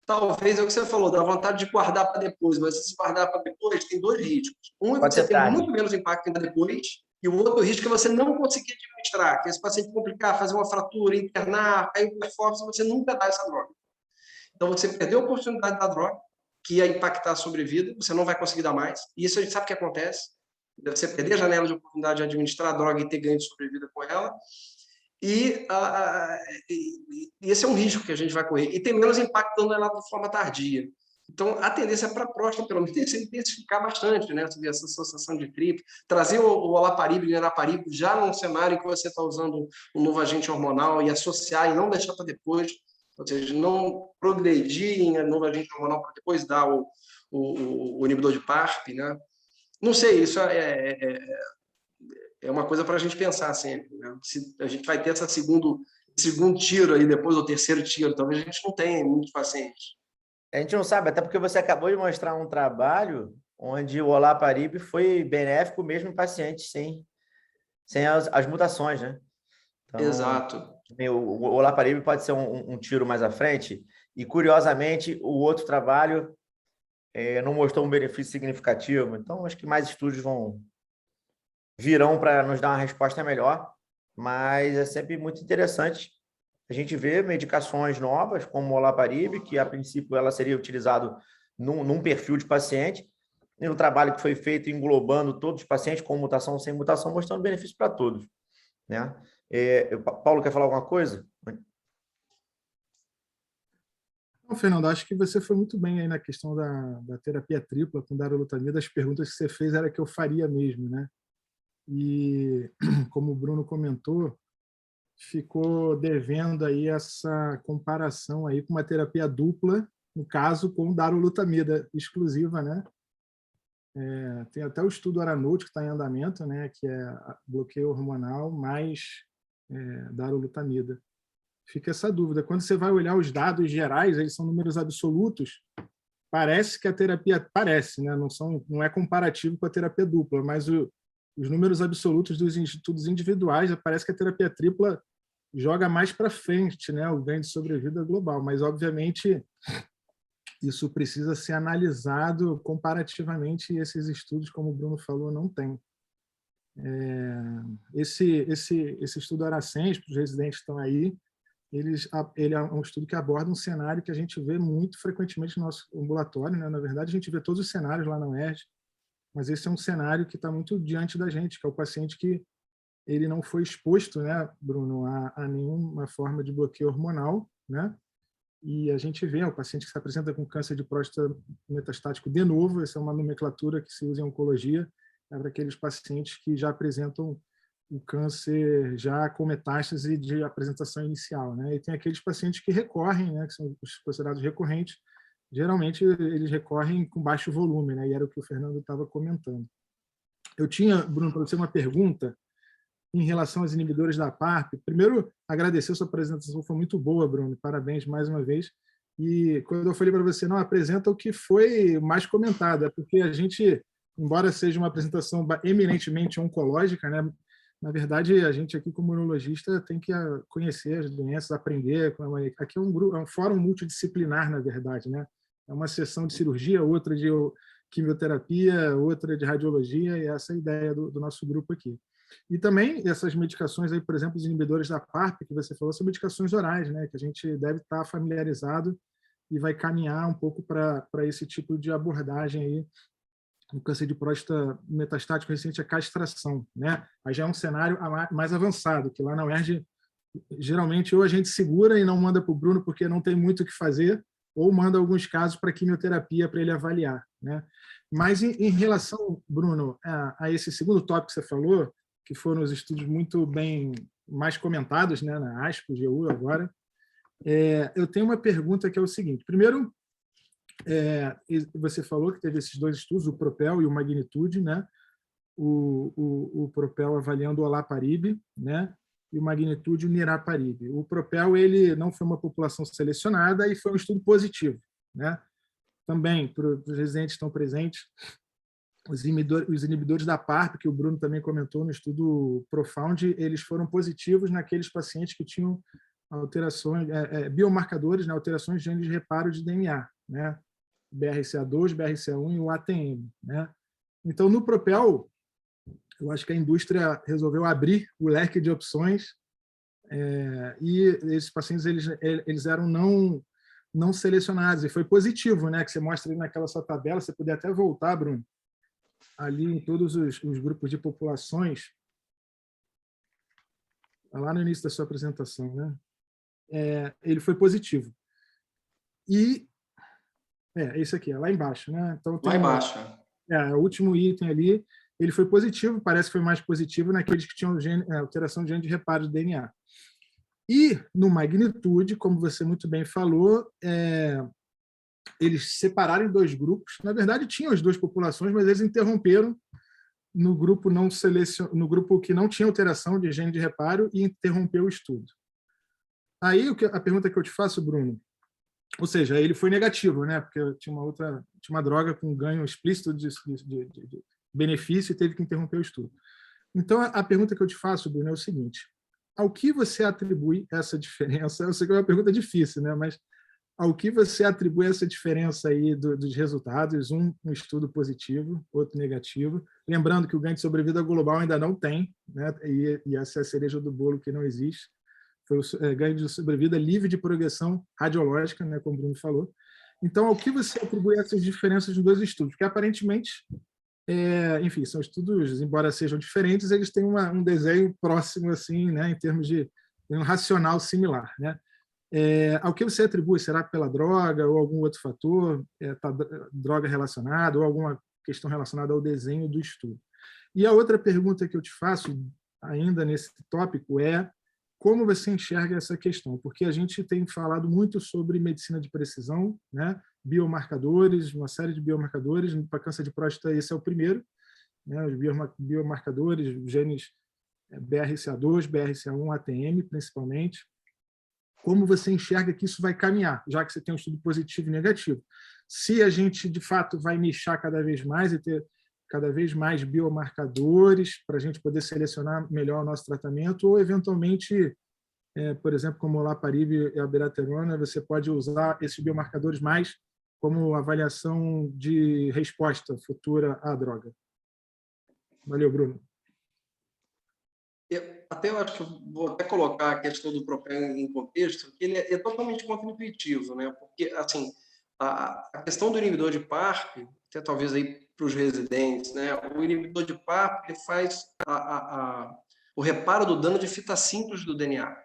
Speaker 1: talvez é o que você falou, dá vontade de guardar para depois, mas se guardar para depois, tem dois riscos. Um é
Speaker 3: Pode
Speaker 1: você
Speaker 3: ser
Speaker 1: ter
Speaker 3: tarde.
Speaker 1: muito menos impacto ainda depois, e o outro risco é você não conseguir administrar, que esse paciente complicar, fazer uma fratura, internar, cair em performance, você nunca dá essa droga. Então, você perdeu a oportunidade da droga, que ia impactar a sobrevida, você não vai conseguir dar mais, e isso a gente sabe que acontece. Você perder a janela de oportunidade de administrar a droga e ter ganho de sobrevida com ela, e esse é um risco que a gente vai correr. E tem menos impacto dando ela de forma tardia. Então, a tendência para a próstata, pelo menos, é intensificar bastante, né? Você vê essa associação de TRIP, trazer o olaparib e o niraparib já num cenário em que você está usando um novo agente hormonal e associar e não deixar para depois, ou seja, não progredir em novo agente hormonal para depois dar o inibidor de PARP, né? Não sei, isso é uma coisa para a gente pensar sempre, né? Se a gente vai ter esse segundo tiro aí depois, ou terceiro tiro, talvez a gente não tenha muitos pacientes.
Speaker 3: A gente não sabe, até porque você acabou de mostrar um trabalho onde o olaparib foi benéfico mesmo em pacientes sem as mutações, né? Então,
Speaker 1: Exato.
Speaker 3: o olaparib pode ser um tiro mais à frente, e curiosamente o outro trabalho não mostrou um benefício significativo. Então, acho que mais estudos virão para nos dar uma resposta melhor, mas é sempre muito interessante a gente ver medicações novas, como o olaparib, que a princípio ela seria utilizado num perfil de paciente, e no trabalho que foi feito englobando todos os pacientes com mutação ou sem mutação, mostrando benefício para todos, né? Paulo, quer falar alguma coisa?
Speaker 2: Não, Fernando, acho que você foi muito bem aí na questão da terapia tripla com darolutamida. As perguntas que você fez era que eu faria mesmo, né? E, como o Bruno comentou, ficou devendo aí essa comparação aí com uma terapia dupla, no caso, com darolutamida exclusiva, né? Tem até o estudo Aranold que está em andamento, né? Que é bloqueio hormonal mais darolutamida. Fica essa dúvida. Quando você vai olhar os dados gerais, eles são números absolutos, parece que a terapia... Parece, né? Não é comparativo com a terapia dupla, mas os números absolutos dos estudos individuais, parece que a terapia tripla joga mais para frente, né? O ganho de sobrevida global. Mas, obviamente, isso precisa ser analisado comparativamente, e esses estudos, como o Bruno falou, não tem. Esse estudo Aracens, para os residentes que estão aí, ele é um estudo que aborda um cenário que a gente vê muito frequentemente no nosso ambulatório, né? Na verdade, a gente vê todos os cenários lá na UERJ, mas esse é um cenário que está muito diante da gente, que é o paciente que ele não foi exposto, né, Bruno, a nenhuma forma de bloqueio hormonal, né? E a gente vê o paciente que se apresenta com câncer de próstata metastático de novo, essa é uma nomenclatura que se usa em oncologia, para aqueles pacientes que já apresentam o câncer já com metástase de apresentação inicial, né? E tem aqueles pacientes que recorrem, né, que são os considerados recorrentes, geralmente eles recorrem com baixo volume, né? E era o que o Fernando estava comentando. Eu tinha, Bruno, para você uma pergunta em relação aos inibidores da PARP. Primeiro, agradecer a sua apresentação, foi muito boa, Bruno, parabéns mais uma vez. E quando eu falei para você, não, apresenta o que foi mais comentado, é porque a gente, embora seja uma apresentação eminentemente oncológica, né, na verdade, a gente aqui como urologista tem que conhecer as doenças, aprender. Aqui é um fórum multidisciplinar, na verdade, né? É uma sessão de cirurgia, outra de quimioterapia, outra de radiologia, e essa é a ideia do nosso grupo aqui. E também essas medicações, aí, por exemplo, os inibidores da PARP, que você falou, são medicações orais, né? Que a gente deve estar familiarizado e vai caminhar um pouco para esse tipo de abordagem aí. O câncer de próstata metastático recente, a castração, né? Aí já é um cenário mais avançado, que lá na UERJ, geralmente, ou a gente segura e não manda para o Bruno porque não tem muito o que fazer, ou manda alguns casos para quimioterapia para ele avaliar, né? Mas em relação, Bruno, a esse segundo tópico que você falou, que foram os estudos muito bem mais comentados, né, na ASPO, GU agora, eu tenho uma pergunta que é o seguinte. Primeiro, você falou que teve esses dois estudos, o PROPEL e o Magnitude, né? O PROPEL avaliando o olaparib, né? E o Magnitude o niraparib. O PROPEL ele não foi uma população selecionada e foi um estudo positivo, né? Também, para os residentes que estão presentes, os inibidores da PARP, que o Bruno também comentou no estudo Profound, eles foram positivos naqueles pacientes que tinham alterações, biomarcadores, né, alterações de genes de reparo de DNA, né, BRCA2, BRCA1 e o ATM, né. Então, no Propel, eu acho que a indústria resolveu abrir o leque de opções, e esses pacientes eles eram não selecionados, e foi positivo, né, que você mostra ali naquela sua tabela, você podia até voltar, Bruno, ali em todos os grupos de populações, lá no início da sua apresentação, né, ele foi positivo. E esse aqui, lá embaixo, né? Então,
Speaker 1: Lá embaixo.
Speaker 2: O último item ali, ele foi positivo, parece que foi mais positivo naqueles que tinham alteração de gene de reparo de DNA. E no Magnitude, como você muito bem falou, eles separaram em 2 grupos. Na verdade, tinham as 2 populações, mas eles interromperam no grupo no grupo que não tinha alteração de gene de reparo e interrompeu o estudo. Aí a pergunta que eu te faço, Bruno, ou seja, ele foi negativo, né? Porque tinha uma droga com ganho explícito de benefício e teve que interromper o estudo. Então, a pergunta que eu te faço, Bruno, é o seguinte: ao que você atribui essa diferença? Eu sei que é uma pergunta difícil, né? Mas ao que você atribui essa diferença aí dos resultados? Um estudo positivo, outro negativo. Lembrando que o ganho de sobrevida global ainda não tem, né? E essa é a cereja do bolo que não existe. Foi o ganho de sobrevida livre de progressão radiológica, né, como o Bruno falou. Então, ao que você atribui essas diferenças nos 2 estudos? Porque, aparentemente, enfim, são estudos, embora sejam diferentes, eles têm um desenho próximo, assim, né, em termos de um racional similar, né? Ao que você atribui? Será pela droga ou algum outro fator? Droga relacionada ou alguma questão relacionada ao desenho do estudo? E a outra pergunta que eu te faço, ainda nesse tópico, é como você enxerga essa questão? Porque a gente tem falado muito sobre medicina de precisão, né? Biomarcadores, uma série de biomarcadores. Para câncer de próstata, esse é o primeiro, né? Os biomarcadores, genes BRCA2, BRCA1, ATM, principalmente. Como você enxerga que isso vai caminhar, já que você tem um estudo positivo e negativo? Se a gente, de fato, vai nichar cada vez mais e ter cada vez mais biomarcadores para a gente poder selecionar melhor o nosso tratamento, ou, eventualmente, por exemplo, como o olaparib e a abiraterona, você pode usar esses biomarcadores mais como avaliação de resposta futura à droga. Valeu, Bruno.
Speaker 1: Eu acho que eu vou até colocar a questão do Propel em contexto, que ele é totalmente contra-intuitivo, né? Porque, assim, a questão do inibidor de PARP, até talvez aí para os residentes, né? O inibidor de PARP ele faz o reparo do dano de fita simples do DNA.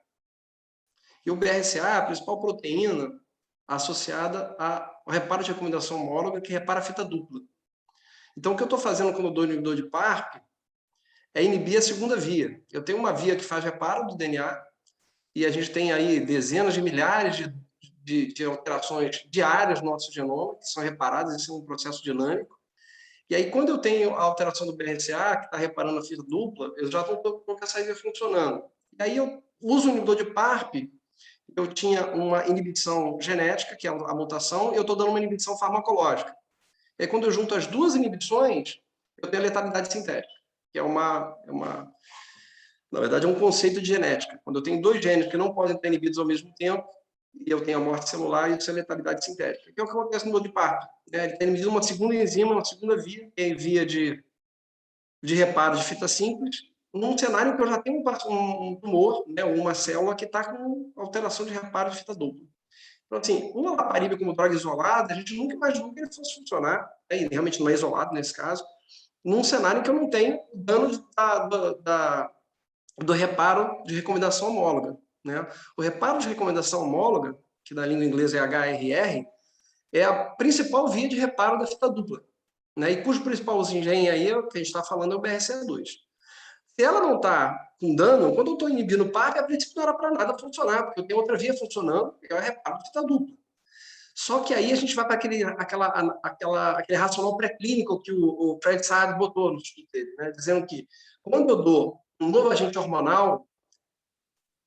Speaker 1: E o BRCA é a principal proteína associada ao reparo de recomendação homóloga, que repara a fita dupla. Então, o que eu estou fazendo quando eu dou inibidor de PARP é inibir a segunda via. Eu tenho uma via que faz reparo do DNA, e a gente tem aí dezenas de milhares de alterações diárias no nosso genoma, que são reparadas, isso é um processo dinâmico. E aí, quando eu tenho a alteração do BRCA, que está reparando a fita dupla, eu já estou com essa via funcionando. E aí eu uso o inibidor de PARP, eu tinha uma inibição genética, que é a mutação, e eu estou dando uma inibição farmacológica. E aí, quando eu junto as 2 inibições, eu tenho a letalidade sintética, que na verdade, é um conceito de genética. Quando eu tenho 2 genes que não podem estar inibidos ao mesmo tempo, e eu tenho a morte celular, isso é letalidade sintética, que é o que acontece no inibidor de PARP. Né? Ele tem inibido uma segunda enzima, uma segunda via, que é a via de reparo de fita simples, num cenário que eu já tenho um tumor, né, uma célula que está com alteração de reparo de fita dupla. Então, assim, o olaparib como droga isolada, a gente nunca imaginou que ele fosse funcionar, né, e realmente não é isolado nesse caso, num cenário em que eu não tenho dano do reparo de recomendação homóloga. Né? O reparo de recomendação homóloga, que na língua inglesa é HRR, é a principal via de reparo da fita dupla. Né? E cujo principal engenho aí, que a gente está falando, é o BRCA2. Se ela não está com dano, quando eu estou inibindo o PARP, a princípio não era para nada funcionar, porque eu tenho outra via funcionando, que é o reparo de fita dupla. Só que aí a gente vai para aquele racional pré-clínico que o Fred Saad botou no estudo dele, né? Dizendo que quando eu dou um novo agente hormonal,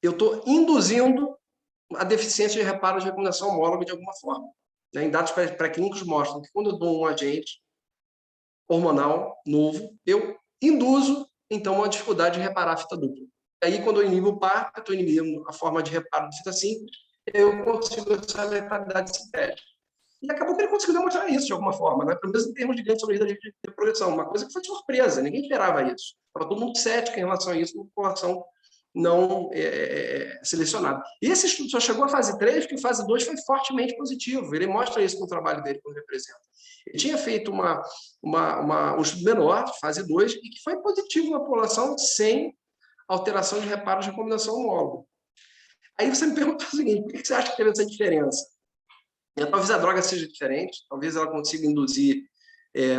Speaker 1: eu estou induzindo a deficiência de reparo de recomendação homóloga de alguma forma. Né? Em dados pré-clínicos mostram que quando eu dou um agente hormonal novo, eu induzo, então, uma dificuldade de reparar a fita dupla. Aí, quando eu inibo o PARP, eu estou inibindo a forma de reparo de fita simples, eu consigo essa letalidade sintética. E acabou que ele conseguiu demonstrar isso de alguma forma, né? Pelo menos em termos de ganho de sobrevida de progressão, uma coisa que foi de surpresa, ninguém esperava isso. Estava todo mundo cético em relação a isso, uma população não selecionada. E esse estudo só chegou à fase 3, porque a fase 2 foi fortemente positivo. Ele mostra isso no trabalho dele, quando representa. Ele tinha feito um estudo menor, fase 2, e que foi positivo na população sem alteração de reparos de recombinação homóloga. Aí você me pergunta o seguinte, por que você acha que teve essa diferença? Talvez a droga seja diferente, talvez ela consiga induzir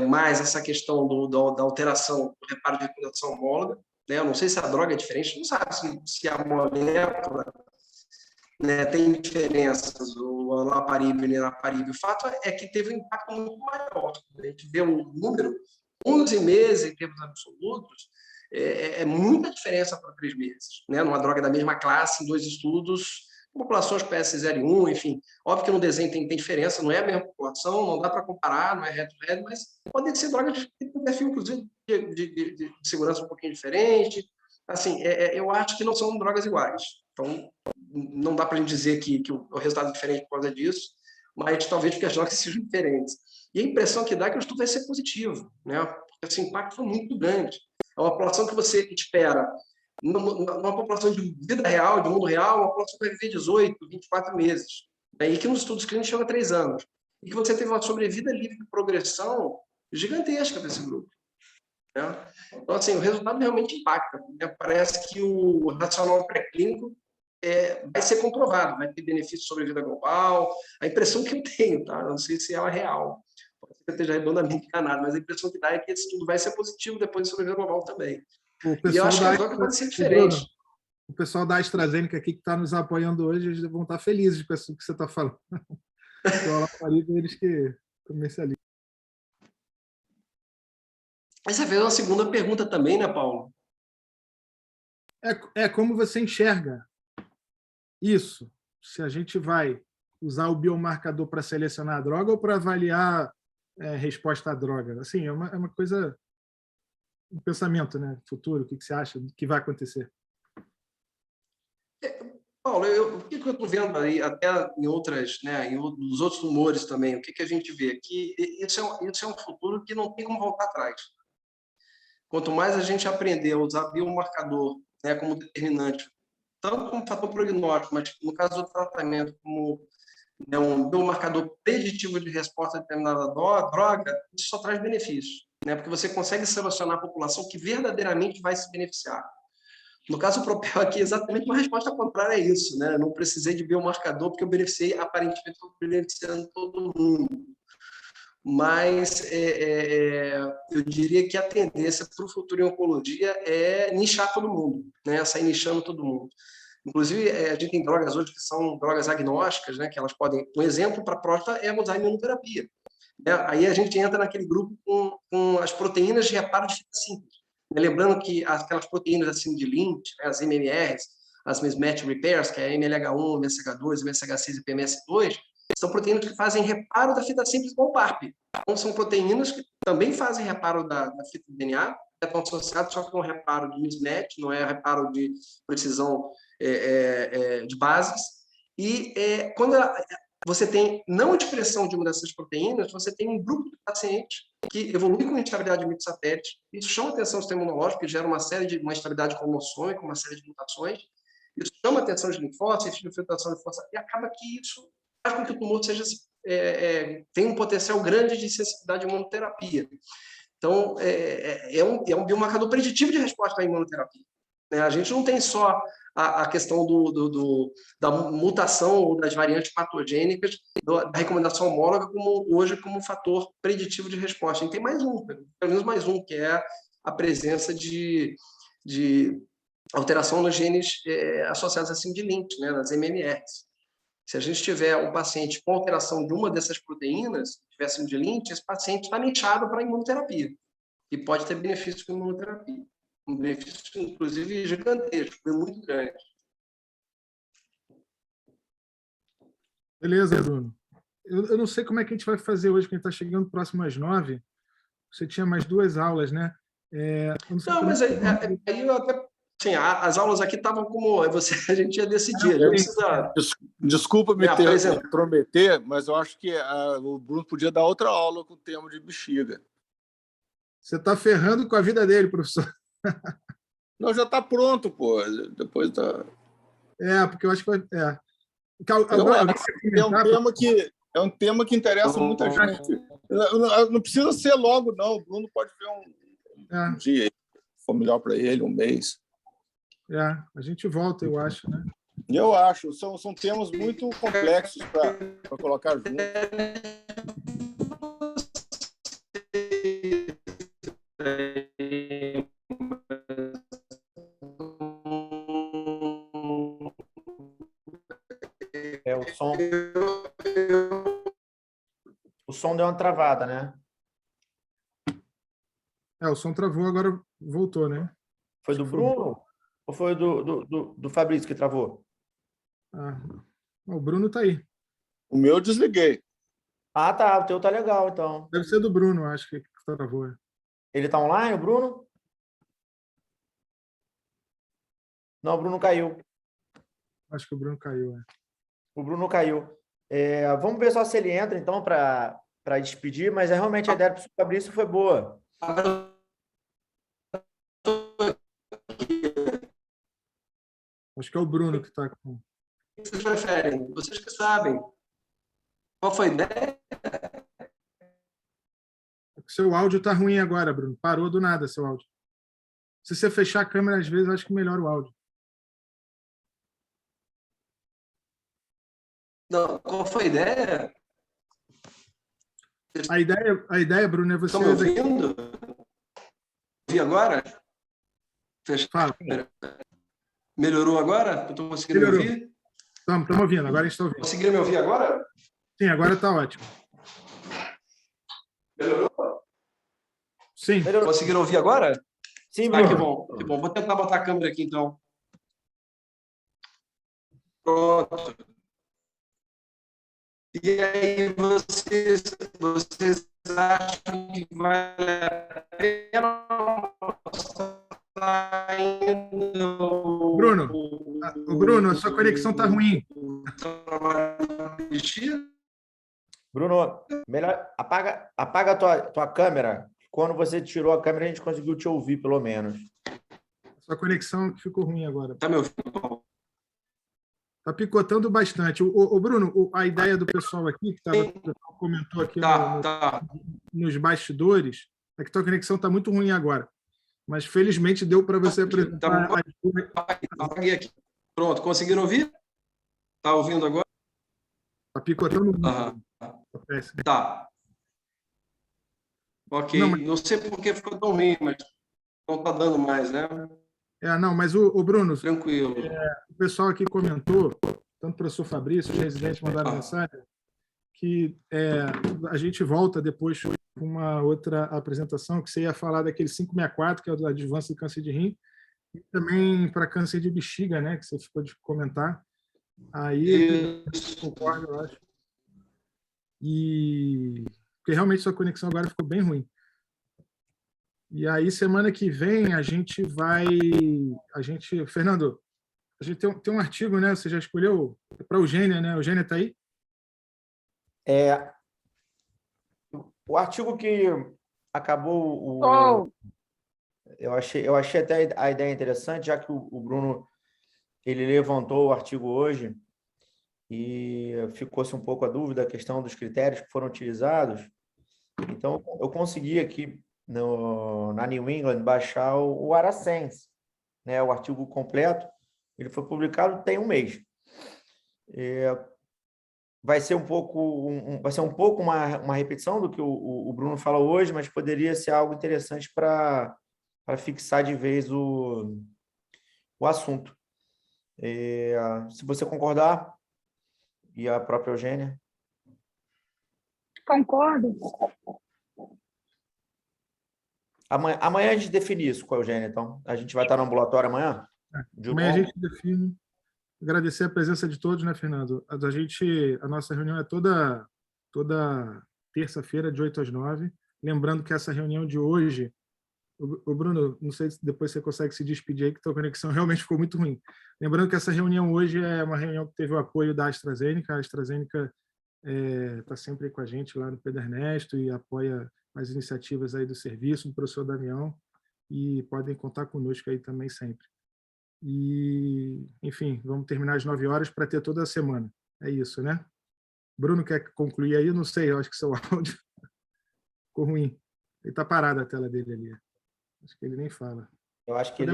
Speaker 1: mais essa questão da alteração do reparo de recombinação homóloga, né? Eu não sei se a droga é diferente, a gente não sabe se a molécula, né, tem diferenças, o olaparib e o niraparib. O fato é que teve um impacto muito maior. A gente vê um número, 11 meses em termos absolutos, muita diferença para 3 meses, né? Numa droga da mesma classe, em 2 estudos, populações PS01, enfim. Óbvio que no desenho tem diferença, não é a mesma população, não dá para comparar, não é head-to-head, mas podem ser drogas que têm um perfil, inclusive, de segurança um pouquinho diferente. Assim, eu acho que não são drogas iguais. Então, não dá para a gente dizer que o resultado é diferente por causa disso, mas talvez porque as drogas sejam diferentes. E a impressão que dá é que o estudo vai ser positivo, né? Porque esse impacto foi muito grande. É uma população que você espera, numa população de vida real, de mundo real, uma população que vai viver 18, 24 meses, né? E que nos estudos clínicos chega a 3 anos. E que você teve uma sobrevida livre de progressão gigantesca desse grupo, né? Então, assim, o resultado realmente impacta, né? Parece que o racional pré-clínico vai ser comprovado, vai ter benefício sobre a vida global. A impressão que eu tenho, tá? Não sei se ela é real, pode ser que eu esteja redondamente enganado, mas a impressão que dá é que esse estudo vai ser positivo depois sobre a vida global também. E eu acho que a droga pode ser diferente.
Speaker 2: O pessoal da AstraZeneca aqui que está nos apoiando hoje, eles vão estar felizes com isso que você está falando. O olaparib, eles que comercializam.
Speaker 1: Essa veio uma segunda pergunta também, né, Paulo?
Speaker 2: Como você enxerga isso? Se a gente vai usar o biomarcador para selecionar a droga ou para avaliar resposta à droga? Assim, é uma coisa, um pensamento, né? Futuro, o que você acha que vai acontecer?
Speaker 1: Paulo, o que eu estou vendo aí, até em outras, né, nos outros tumores também, o que a gente vê? Que isso é um futuro que não tem como voltar atrás. Quanto mais a gente aprender a usar biomarcador, né, como determinante, tanto como fator prognóstico, mas no caso do tratamento, como, né, um biomarcador preditivo de resposta a determinada droga, isso só traz benefícios, né, porque você consegue selecionar a população que verdadeiramente vai se beneficiar. No caso, o Propel aqui, exatamente uma resposta contrária a isso, né? Eu não precisei de biomarcador porque eu beneficiei, aparentemente, estou beneficiando todo mundo. Mas eu diria que a tendência para o futuro em oncologia é nichar todo mundo, né? Sair nichando todo mundo. Inclusive, a gente tem drogas hoje que são drogas agnósticas, né? Que elas podem... Um exemplo para a próstata é usar imunoterapia, né? Aí a gente entra naquele grupo com as proteínas de reparo de fita simples. Lembrando que aquelas proteínas assim de Lynch, as MMRs, as mismatch repairs, que é MLH1, MSH2, MSH6 e PMS2, são proteínas que fazem reparo da fita simples com o PARP. Então, são proteínas que também fazem reparo da fita DNA, estão associadas só com o reparo de mismatch, não é reparo de precisão de bases. E quando você tem não expressão de uma dessas proteínas, você tem um grupo de pacientes que evolui com instabilidade de microsatélite. Isso chama atenção do sistema imunológico, que gera uma instabilidade cromossômica, uma série de mutações. Isso chama atenção de linfócitos, de infiltração de linfócitos, e acaba que isso faz com que o tumor tenha um potencial grande de sensibilidade à imunoterapia. Então, é um biomarcador preditivo de resposta à imunoterapia. A gente não tem só a questão da mutação ou das variantes patogênicas, da recomendação homóloga hoje como fator preditivo de resposta. A gente tem mais um, pelo menos mais um, que é a presença de alteração nos genes associados assim de Lynch, né, nas MMRs. Se a gente tiver um paciente com alteração de uma dessas proteínas, tiver síndrome de Lynch, esse paciente está nichado para a imunoterapia e pode ter benefício com a imunoterapia. Um benefício, inclusive, gigantesco, muito grande.
Speaker 2: Beleza, Bruno. Eu não sei como é que a gente vai fazer hoje, porque a gente está chegando próximo às 9. Você tinha mais 2 aulas, né?
Speaker 1: Não, mas aí eu até assim, as aulas aqui estavam como a gente ia decidir, a gente precisa...
Speaker 4: Desculpa me
Speaker 1: apresentar.
Speaker 4: intrometer, mas eu acho que o Bruno podia dar outra aula com o tema de bexiga.
Speaker 2: Você está ferrando com a vida dele, professor.
Speaker 4: Não, já está pronto, pô. Depois da...
Speaker 2: Porque eu acho que vai...
Speaker 4: É um tema que interessa muita gente. Não precisa ser logo, não. O Bruno pode ver um dia, se for melhor para ele, um mês.
Speaker 2: A gente volta, eu acho, né?
Speaker 4: Eu acho. São temas muito complexos para colocar juntos.
Speaker 3: O som deu uma travada, né?
Speaker 2: O som travou, agora voltou, né?
Speaker 3: Foi do Bruno ou foi do Fabrício que travou?
Speaker 2: O Bruno está aí.
Speaker 4: O meu eu desliguei.
Speaker 3: Ah, tá. O teu tá legal, então.
Speaker 2: Deve ser do Bruno, acho que travou.
Speaker 3: Ele tá online, o Bruno? Não, o Bruno caiu.
Speaker 2: Acho que o Bruno caiu,
Speaker 3: O Bruno caiu. Vamos ver só se ele entra, então, para despedir, mas realmente a ideia do Fabrício foi boa.
Speaker 2: Acho que é o Bruno que está com...
Speaker 1: O que vocês preferem? Vocês que sabem. Qual foi a ideia?
Speaker 2: Seu áudio está ruim agora, Bruno. Parou do nada seu áudio. Se você fechar a câmera, às vezes, acho que melhora o áudio.
Speaker 1: Não, qual foi a ideia?
Speaker 2: A ideia, Bruno, é você...
Speaker 1: Estão me ouvindo? Ouvi agora?
Speaker 2: Fala.
Speaker 1: Melhorou agora? Estou conseguindo me ouvir?
Speaker 2: Estamos ouvindo, agora a gente está ouvindo.
Speaker 1: Conseguiram me ouvir agora?
Speaker 2: Sim, agora está ótimo.
Speaker 1: Melhorou?
Speaker 2: Sim.
Speaker 1: Conseguiram ouvir agora?
Speaker 3: Sim,
Speaker 1: Ah,
Speaker 3: Bruno.
Speaker 1: que bom. Vou tentar botar a câmera aqui, então. Pronto. E aí, vocês acham que vale a pena?
Speaker 2: Bruno, a sua conexão está ruim.
Speaker 3: Bruno, melhor apaga a tua câmera. Quando você tirou a câmera, a gente conseguiu te ouvir, pelo menos.
Speaker 2: Sua conexão ficou ruim agora.
Speaker 1: Está me ouvindo?
Speaker 2: Está picotando bastante. Bruno, a ideia do pessoal aqui, que comentou aqui nos bastidores, é que tua conexão está muito ruim agora. Mas, felizmente, deu para você apresentar...
Speaker 1: Apaguei aqui. Pronto, conseguiram ouvir? Está ouvindo agora?
Speaker 2: Está picotando muito.
Speaker 1: Tá. Ok. Não sei por que ficou tão ruim, mas não está dando mais, né?
Speaker 2: Mas o Bruno...
Speaker 1: Tranquilo.
Speaker 2: O pessoal aqui comentou, tanto o professor Fabrício, os residentes mandaram mensagem, que a gente volta depois com uma outra apresentação, que você ia falar daquele 564, que é o do advance do câncer de rim, e também para câncer de bexiga, né, que você ficou de comentar. Aí, concordo, eu acho. Porque realmente sua conexão agora ficou bem ruim. E aí, semana que vem, Fernando, a gente tem um artigo, né? Você já escolheu para a Eugênia, né? A Eugênia está aí?
Speaker 3: O artigo que acabou... Eu achei até a ideia interessante, já que o Bruno ele levantou o artigo hoje e ficou-se um pouco a dúvida, a questão dos critérios que foram utilizados. Então, eu consegui aqui, na New England, baixar o Arasense, né? O artigo completo. Ele foi publicado tem um mês. Vai ser um pouco uma repetição do que o Bruno falou hoje, mas poderia ser algo interessante para fixar de vez o assunto. Se você concordar, e a própria Eugênia?
Speaker 5: Concordo.
Speaker 3: Amanhã a gente define isso com a Eugênia, então. A gente vai estar no ambulatório amanhã?
Speaker 2: Amanhã a gente define. Agradecer a presença de todos, né, Fernando? A nossa reunião é toda terça-feira, de 8 às 9. Lembrando que essa reunião de hoje O Bruno, não sei se depois você consegue se despedir aí, que a tua conexão realmente ficou muito ruim. Lembrando que essa reunião hoje é uma reunião que teve o apoio da AstraZeneca. A AstraZeneca está sempre com a gente lá no Pedro Ernesto e apoia as iniciativas aí do serviço, do professor Damião, e podem contar conosco aí também sempre. E, enfim, vamos terminar às 9 horas para ter toda a semana. É isso, né? Bruno, quer concluir aí? Não sei, eu acho que seu áudio ficou ruim. Ele está parado a tela dele ali. Acho que ele nem fala.
Speaker 3: Eu acho que ele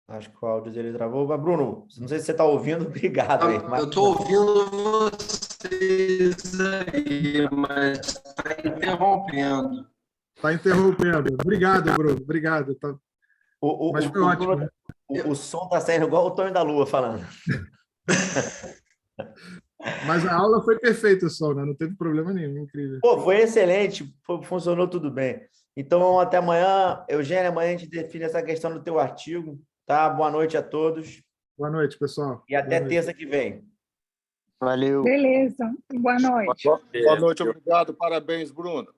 Speaker 3: Acho que o áudio dele travou. Mas, Bruno, não sei se você está ouvindo, obrigado. Aí,
Speaker 1: Eu estou ouvindo vocês aí, mas está interrompendo.
Speaker 2: Está interrompendo. Obrigado, Bruno. Obrigado. Tá... Mas foi ótimo.
Speaker 3: Bruno, o som está saindo igual o Tonho da Lua falando.
Speaker 2: Mas a aula foi perfeita, o som, né? Não teve problema nenhum. Incrível.
Speaker 3: Pô, foi excelente. Funcionou tudo bem. Então, até amanhã. Eugênia, amanhã a gente define essa questão do teu artigo. Tá? Boa noite a todos.
Speaker 2: Boa noite, pessoal.
Speaker 3: E até terça que vem.
Speaker 5: Valeu.
Speaker 6: Beleza. Boa noite.
Speaker 4: Boa noite, obrigado. Parabéns, Bruno.